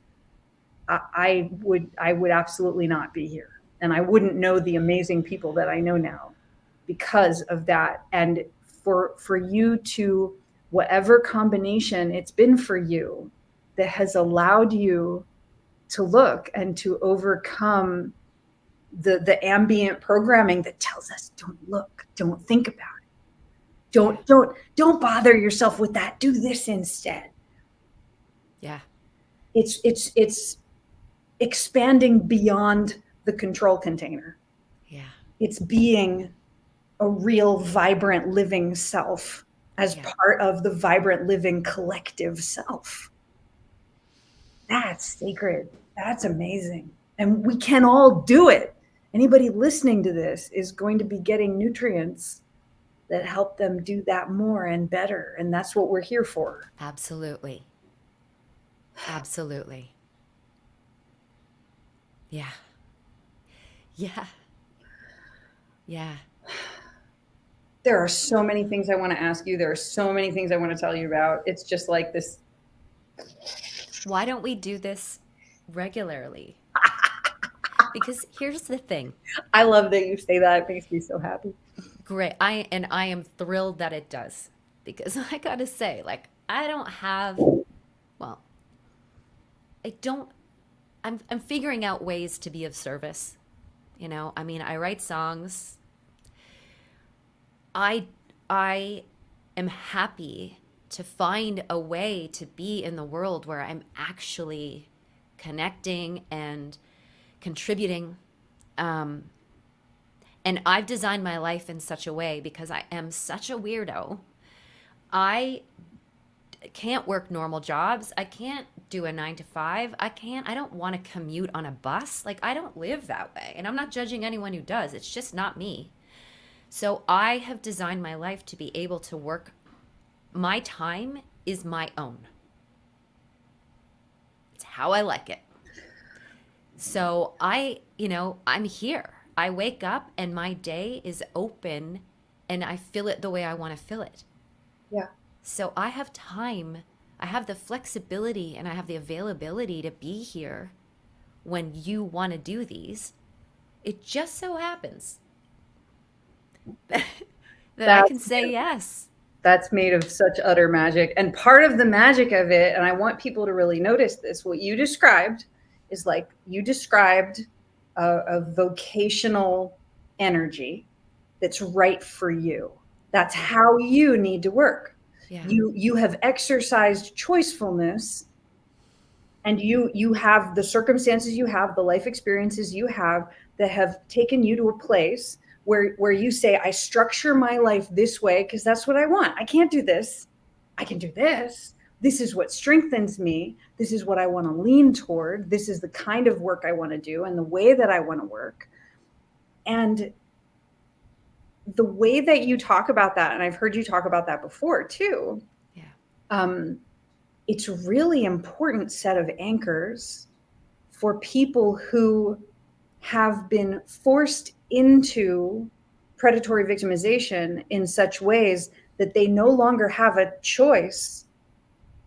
I would absolutely not be here. And I wouldn't know the amazing people that I know now because of that. And for you to, whatever combination it's been for you that has allowed you to look and to overcome the ambient programming that tells us don't look, don't think about it, don't bother yourself with that, do this instead. Yeah. It's expanding beyond the control container. Yeah. It's being a real vibrant living self as part of the vibrant living collective self. That's sacred. That's amazing. And we can all do it. Anybody listening to this is going to be getting nutrients that help them do that more and better. And that's what we're here for. Absolutely. Absolutely. Yeah. Yeah. Yeah. There are so many things I want to ask you. There are so many things I want to tell you about. It's just like this. Why don't we do this regularly. Because here's the thing. I love that you say that. It makes me so happy. Great. I am thrilled that it does. Because I gotta say, like, I don't have, well, I don't, I'm figuring out ways to be of service. You know, I mean, I write songs. I I am happy to find a way to be in the world where I'm actually connecting and contributing. Um, and I've designed my life in such a way because I am such a weirdo. I can't work normal jobs. I can't do a 9 to 5. I don't want to commute on a bus. Like, I don't live that way. And I'm not judging anyone who does. It's just not me. So I have designed my life to be able to work. My time is my own. It's how I like it. So I'm here. I wake up and my day is open and I fill it the way I want to fill it. Yeah. So I have time, I have the flexibility and I have the availability to be here when you want to do these. It just so happens that I can say yes. That's made of such utter magic. And part of the magic of it, and I want people to really notice this, what you described is like you described a vocational energy that's right for you. That's how you need to work. Yeah. You have exercised choicefulness, and you have the circumstances you have, the life experiences you have that have taken you to a place where you say, I structure my life this way because that's what I want. I can't do this. I can do this. This is what strengthens me. This is what I want to lean toward. This is the kind of work I want to do and the way that I want to work. And the way that you talk about that, and I've heard you talk about that before too. Yeah. It's a really important set of anchors for people who have been forced into predatory victimization in such ways that they no longer have a choice,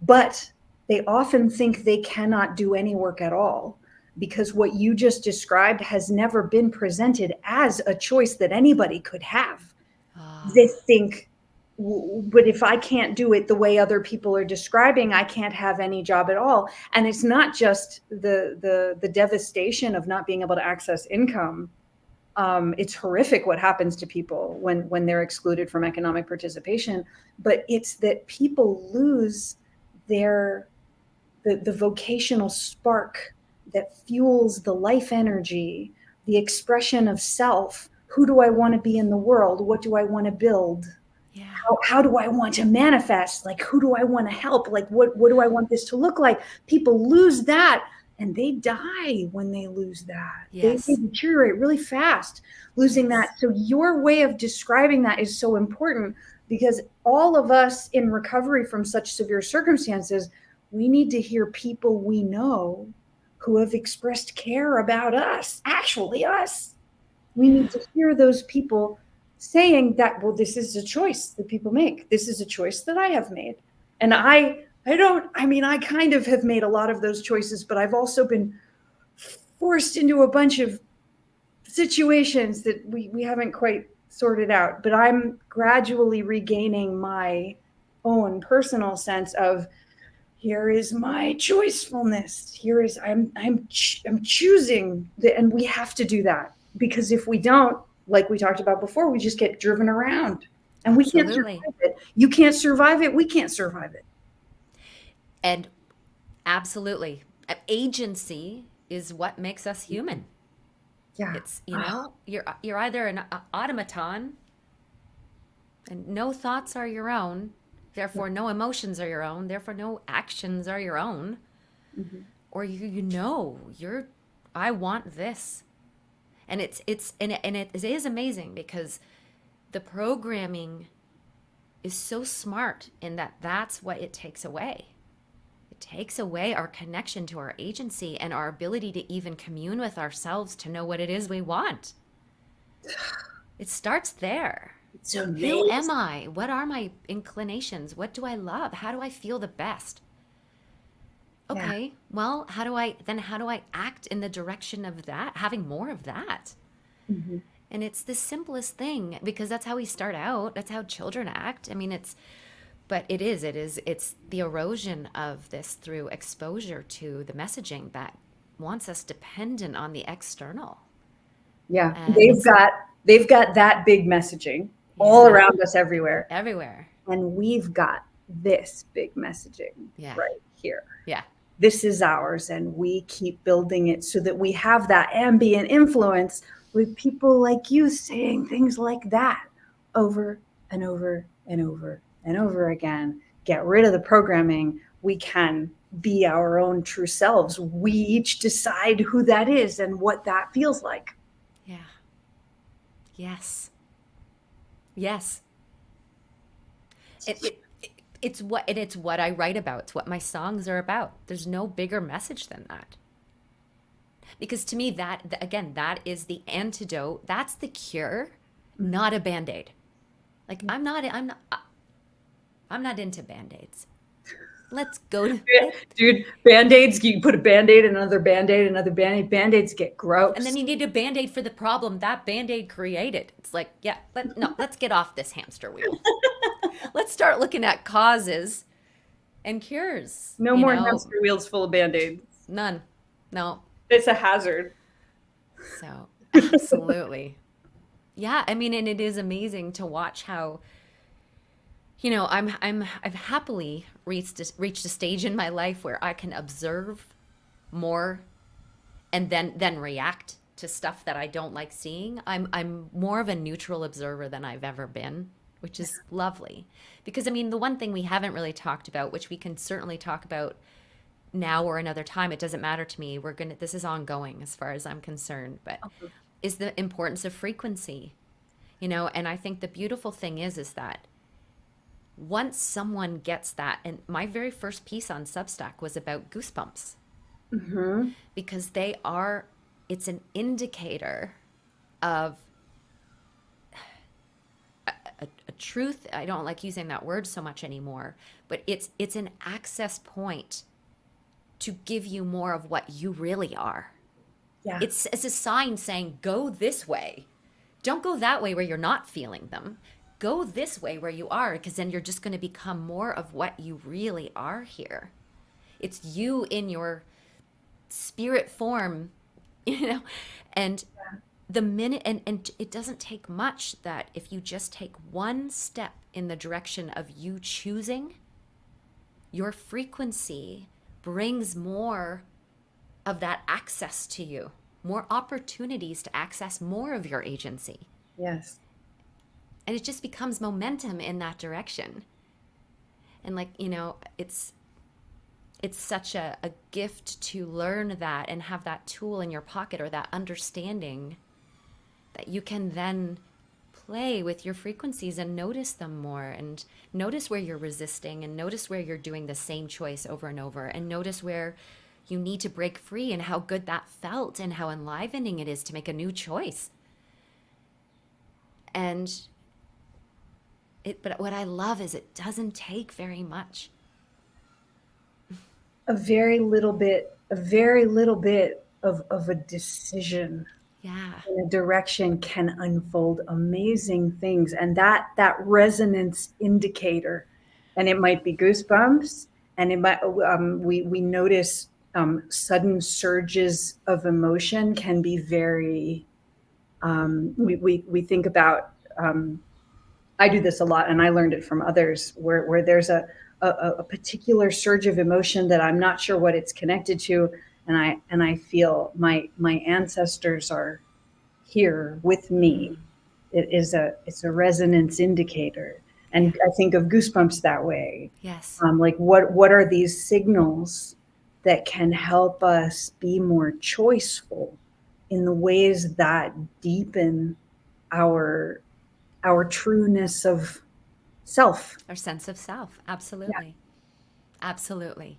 but they often think they cannot do any work at all because what you just described has never been presented as a choice that anybody could have. They think, but if I can't do it the way other people are describing, I can't have any job at all. And it's not just the devastation of not being able to access income. It's horrific what happens to people when they're excluded from economic participation. But it's that people lose the vocational spark that fuels the life energy, the expression of self. Who do I want to be in the world? What do I want to build? Yeah. How do I want to manifest? Like, who do I want to help? Like, what do I want this to look like? People lose that and they die when they lose that. Yes. They deteriorate really fast, losing that. So your way of describing that is so important because all of us in recovery from such severe circumstances, we need to hear people we know who have expressed care about us, actually us. We need to hear those people saying that, well, this is a choice that people make. This is a choice that I have made. And I kind of have made a lot of those choices, but I've also been forced into a bunch of situations that we haven't quite sorted out. But I'm gradually regaining my own personal sense of, here is my choicefulness. Here is I'm choosing, and we have to do that because if we don't, like we talked about before, we just get driven around, and we can't survive it. You can't survive it. We can't survive it. And absolutely, agency is what makes us human. Yeah, it's you're either an automaton, and no thoughts are your own. Therefore, no emotions are your own. Therefore, no actions are your own. Mm-hmm. Or I want this, and it is amazing because the programming is so smart in that that's what it takes away. It takes away our connection to our agency and our ability to even commune with ourselves to know what it is we want. It starts there. So who am I? What are my inclinations? What do I love? How do I feel the best? Yeah. Okay, well, how do I act in the direction of that, having more of that? Mhm. And it's the simplest thing because that's how we start out. That's how children act. I mean, but it's the erosion of this through exposure to the messaging that wants us dependent on the external. Yeah. And it's, They've got that big messaging all yeah, around us everywhere. everywhere. And we've got this big messaging Yeah, right here. yeah, This is ours, and we keep building it so that we have that ambient influence with people like you saying things like that over and over and over and over again. Get rid of the programming. We can be our own true selves. We each decide who that is and what that feels like. yeah. Yes, yes. It's what I write about. It's what my songs are about. There's no bigger message than that. Because to me, again, that is the antidote. That's the cure, not a band-aid. Like I'm not into band-aids. Let's go to Dude, band-aids, you put a band-aid, another band-aid, another band-aid. Band-aids get gross. and then you need a band-aid for the problem that band-aid created. It's like, yeah, let's get off this hamster wheel. Let's start looking at causes and cures. No more hamster wheels full of band-aids. None. No. It's a hazard. So, absolutely. Yeah, I mean, and it is amazing to watch how, I've happily reached a stage in my life where I can observe more and then react to stuff that I don't like seeing. I'm more of a neutral observer than I've ever been, which is lovely. Because I mean, the one thing we haven't really talked about, which we can certainly talk about now or another time, it doesn't matter to me. This is ongoing as far as I'm concerned, but is the importance of frequency. And I think the beautiful thing is that once someone gets that, and my very first piece on Substack was about goosebumps, because it's an indicator of a truth. I don't like using that word so much anymore, but it's an access point to give you more of what you really are. Yeah. It's a sign saying, go this way. Don't go that way where you're not feeling them. Go this way where you are, because then you're just going to become more of what you really are here. It's you in your spirit form, and the minute, and it doesn't take much that if you just take one step in the direction of you choosing, your frequency brings more of that access to you, more opportunities to access more of your agency. Yes. And it just becomes momentum in that direction. And it's such a gift to learn that and have that tool in your pocket, or that understanding that you can then play with your frequencies and notice them more, and notice where you're resisting, and notice where you're doing the same choice over and over, and notice where you need to break free and how good that felt and how enlivening it is to make a new choice. But what I love is it doesn't take very much. A very little bit of a decision Yeah. in a direction can unfold amazing things. And that resonance indicator, and it might be goosebumps, and it might we notice sudden surges of emotion can be very we think about I do this a lot, and I learned it from others, where there's a particular surge of emotion that I'm not sure what it's connected to, and I feel my ancestors are here with me. It's a resonance indicator, and I think of goosebumps that way. Yes. Like what are these signals that can help us be more choiceful in the ways that deepen our trueness of self. Our sense of self. Absolutely. Yeah. Absolutely.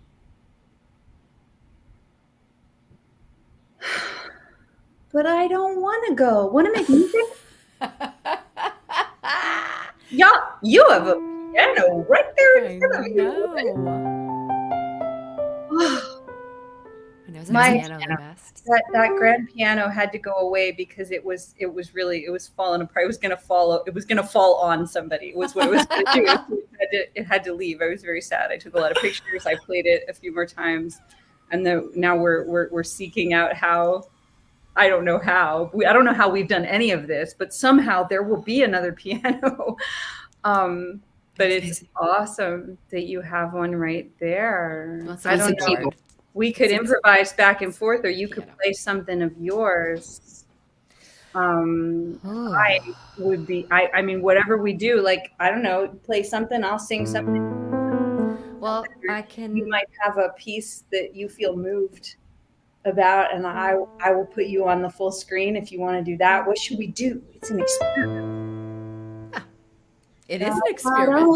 But I don't want to go. Want to make music? Yeah, you have a piano right there in front of you. Those are My piano the best. that grand piano had to go away because it was falling apart. It was gonna fall. It was gonna fall on somebody. It was what it was gonna do. It had to leave. I was very sad. I took a lot of pictures. I played it a few more times, and now we're seeking out how. I don't know how. I don't know how we've done any of this, but somehow there will be another piano. But it's awesome that you have one right there. Well, I don't know. keyboard. We could improvise back and forth, or you could play something of yours. I would be. I mean, whatever we do, like I don't know, play something. I'll sing something. Well, I can. You might have a piece that you feel moved about, and I will put you on the full screen if you want to do that. What should we do? It's an experiment. It is an experiment.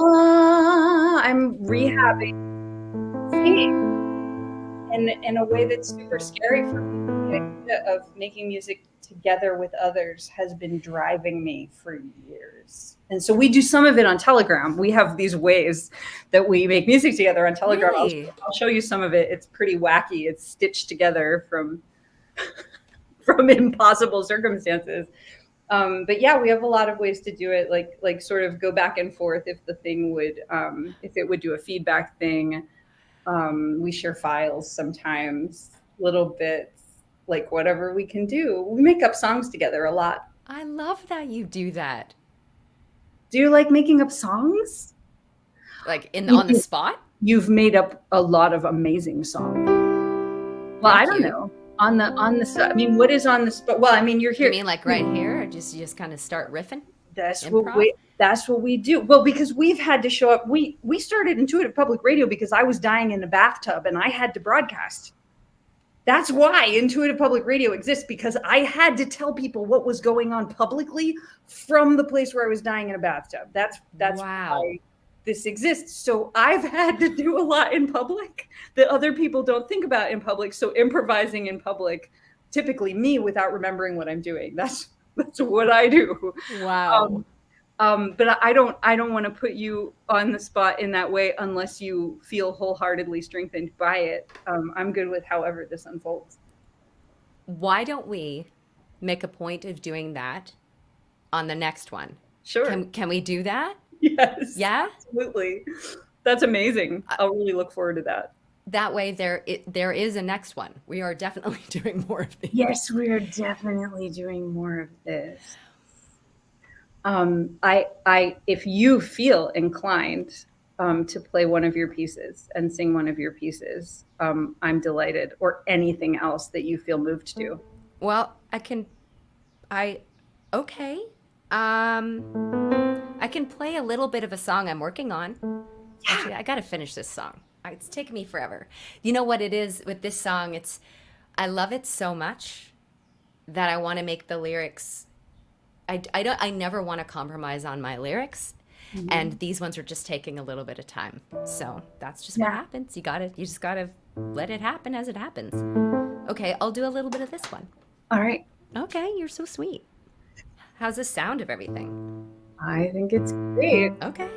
I'm rehabbing singing in a way that's super scary for me. The idea of making music together with others has been driving me for years. And so we do some of it on Telegram. We have these ways that we make music together on Telegram. Really? I'll show you some of it. It's pretty wacky. It's stitched together from impossible circumstances. But yeah, we have a lot of ways to do it, like sort of go back and forth if the thing would, if it would do a feedback thing. We share files sometimes, little bits, like whatever we can do. We make up songs together a lot. I love that you do that. Do you like making up songs? Like on the spot? You've made up a lot of amazing songs. Well, I don't know. On the I mean, what is on the spot? Well, I mean, you're here. You mean like right here, or you just kind of start riffing? That's what we do. Well, because we've had to show up. We started Intuitive Public Radio because I was dying in a bathtub and I had to broadcast. That's why Intuitive Public Radio exists, because I had to tell people what was going on publicly from the place where I was dying in a bathtub. That's wow. why this exists. So I've had to do a lot in public that other people don't think about in public. So improvising in public, typically me without remembering what I'm doing. That's what I do. Wow. But I don't want to put you on the spot in that way unless you feel wholeheartedly strengthened by it. I'm good with however this unfolds. Why don't we make a point of doing that on the next one? Sure. Can we do that? Yes. Yeah? Absolutely. That's amazing. I'll really look forward to that. That way there is a next one. We are definitely doing more of these. Yes, we are definitely doing more of this. If you feel inclined to play one of your pieces and sing one of your pieces, I'm delighted, or anything else that you feel moved to. Well, I can play a little bit of a song I'm working on. Yeah. Actually, I got to finish this song. It's taken me forever. You know what it is with this song? I love it so much that I want to make the lyrics. I never want to compromise on my lyrics, and these ones are just taking a little bit of time. So that's just what happens. You just gotta let it happen as it happens. Okay, I'll do a little bit of this one. All right. Okay, you're so sweet. How's the sound of everything? I think it's great. Okay.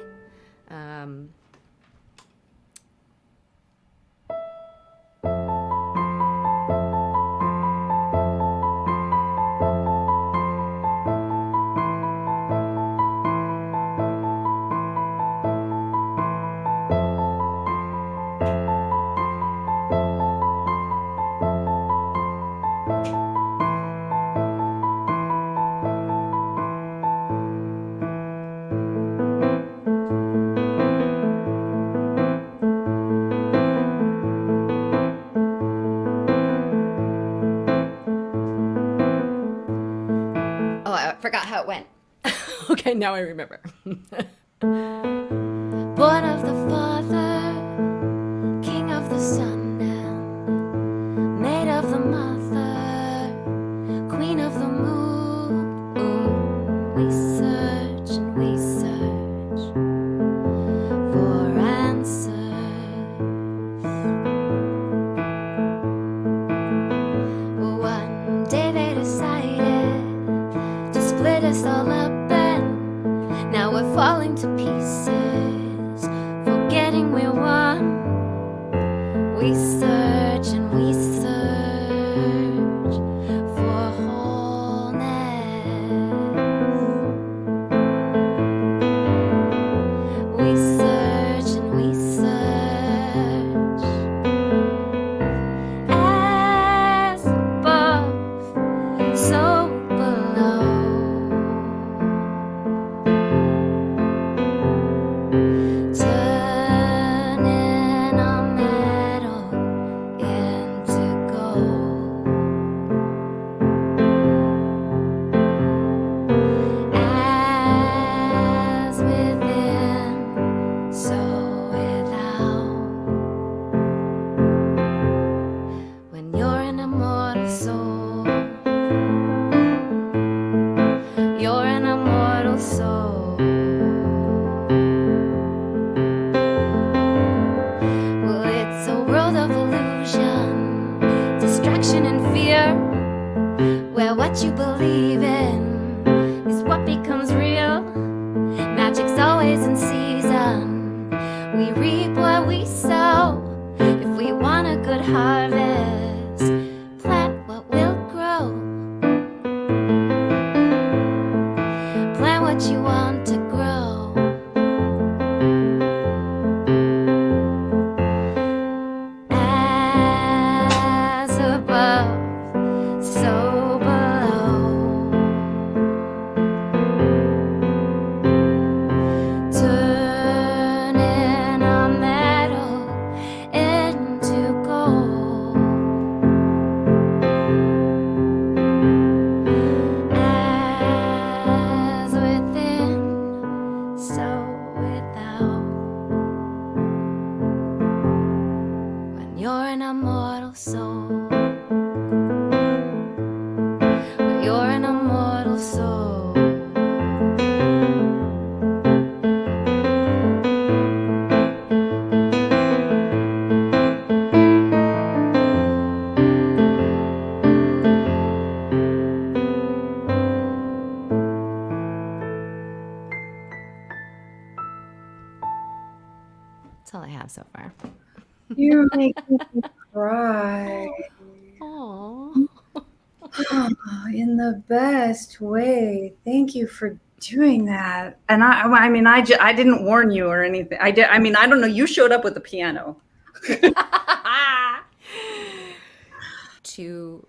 Forgot how it went. Okay, now I remember. Born of the Father, King of the Sun, and made of the Mother, Queen of the Moon. Ooh, we search and we search for answers. Well, one day they decided split us all up, and now we're falling to pieces, forgetting we're one. We search and we search. what you believe in is what becomes real. Magic's always in season. We reap what we sow. If we want a good harvest, plant what will grow. Plant what you want to grow. As above, so below. Turning our metal into gold. As within, so without. When you're an immortal soul. When you're an immortal soul. That's all I have so far. You're making me cry. Oh, In the best way. Thank you for doing that. And I didn't warn you or anything. I did. I mean, I don't know. You showed up with the piano. to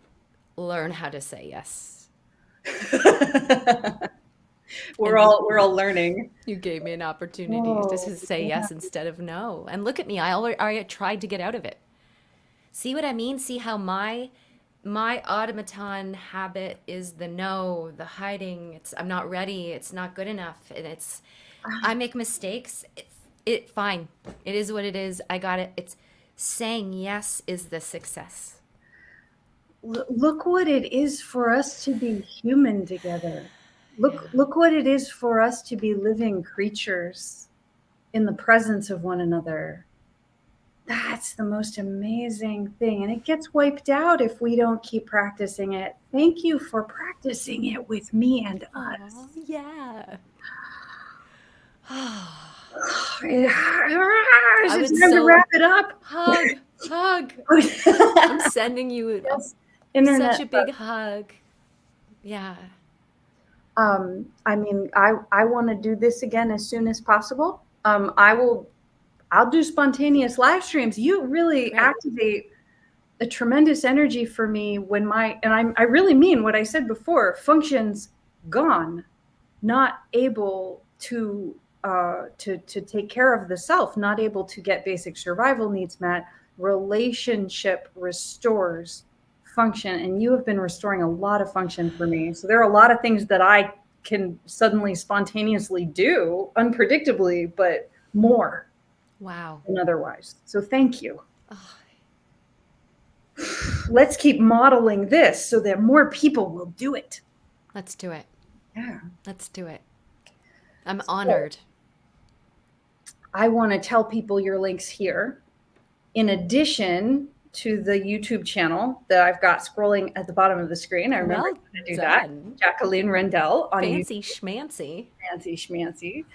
learn how to say yes. We're all learning. You gave me an opportunity Oh, to just say yes instead of no. And look at me. I tried to get out of it. See what I mean? See how my automaton habit is the no, the hiding. I'm not ready. It's not good enough. And I make mistakes. It's fine. It is what it is. I got it. It's saying yes is the success. Look what it is for us to be human together. Look what it is for us to be living creatures in the presence of one another. That's the most amazing thing. And it gets wiped out if we don't keep practicing it. Thank you for practicing it with me and us. Oh, yeah. It's time to wrap it up. Hug. I'm sending you Internet. such a big hug. Yeah. I mean, I want to do this again as soon as possible. I'll do spontaneous live streams. You really activate a tremendous energy for me when I really mean what I said before, functions gone, not able to take care of the self, not able to get basic survival needs met. Relationship restores function, and you have been restoring a lot of function for me. So there are a lot of things that I can suddenly spontaneously do unpredictably, but more than otherwise. So thank you. Let's keep modeling this so that more people will do it. Let's do it. Yeah. Let's do it. I'm honored. I want to tell people your links here. In addition to the YouTube channel that I've got scrolling at the bottom of the screen. I remember to do that. Jacqueline Rendell on Fancy YouTube. schmancy. Fancy schmancy.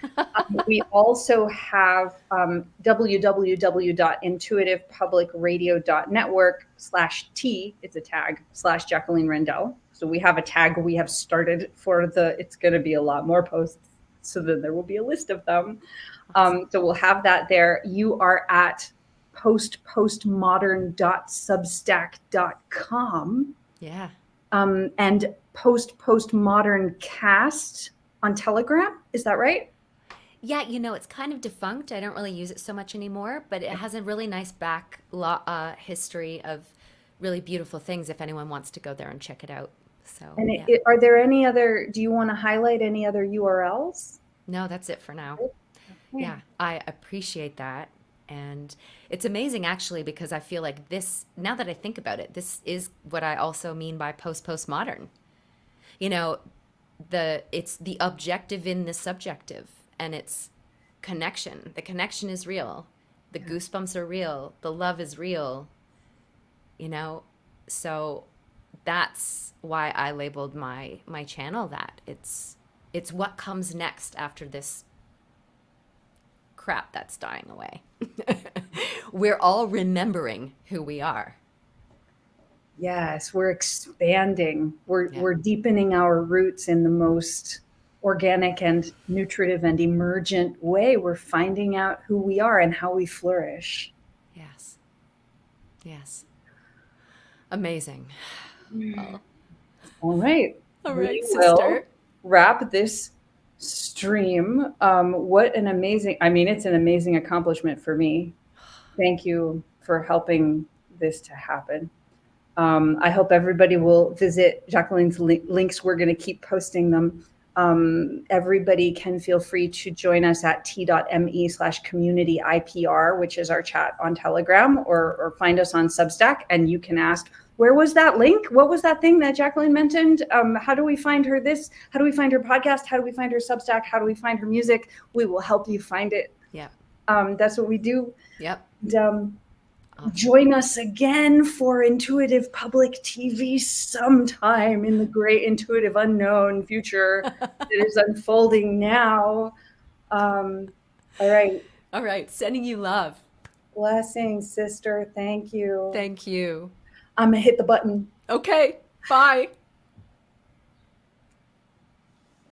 We also have www.intuitivepublicradio.network/T, it's a tag, /Jacqueline Rendell. So we have a tag we have started for it's going to be a lot more posts. So then there will be a list of them. So we'll have that there. You are at postmodern.substack.com. Yeah. And postmodern.cast on Telegram. Is that right? Yeah, it's kind of defunct. I don't really use it so much anymore, but it has a really nice history of really beautiful things if anyone wants to go there and check it out. So, and are there any other, do you want to highlight any other URLs? No, that's it for now. Okay. Yeah, I appreciate that. And it's amazing, actually, because I feel like now that I think about it, this is what I also mean by postmodern. It's the objective in the subjective, and it's connection. The connection is real. The goosebumps are real. The love is real. So that's why I labeled my channel that. It's what comes next after this crap that's dying away. We're all remembering who we are. Yes, we're expanding. We're Yeah. we're deepening our roots in the most organic and nutritive and emergent way. We're finding out who we are and how we flourish. Yes. Yes. Amazing. Well, All right. all We right, will sister. wrap this stream. What an amazing, I mean, it's an amazing accomplishment for me. Thank you for helping this to happen. I hope everybody will visit Jacqueline's links. We're going to keep posting them. Everybody can feel free to join us at t.me/community IPR, which is our chat on Telegram, or find us on Substack. And you can ask, where was that link? What was that thing that Jacqueline mentioned? How do we find her this? How do we find her podcast? How do we find her Substack? How do we find her music? We will help you find it. Yep. That's what we do. Yep. And, join us again for Intuitive Public TV sometime in the great intuitive unknown future that is unfolding now. All right. All right. Sending you love. Blessings, sister. Thank you. Thank you. I'm going to hit the button. Okay. Bye.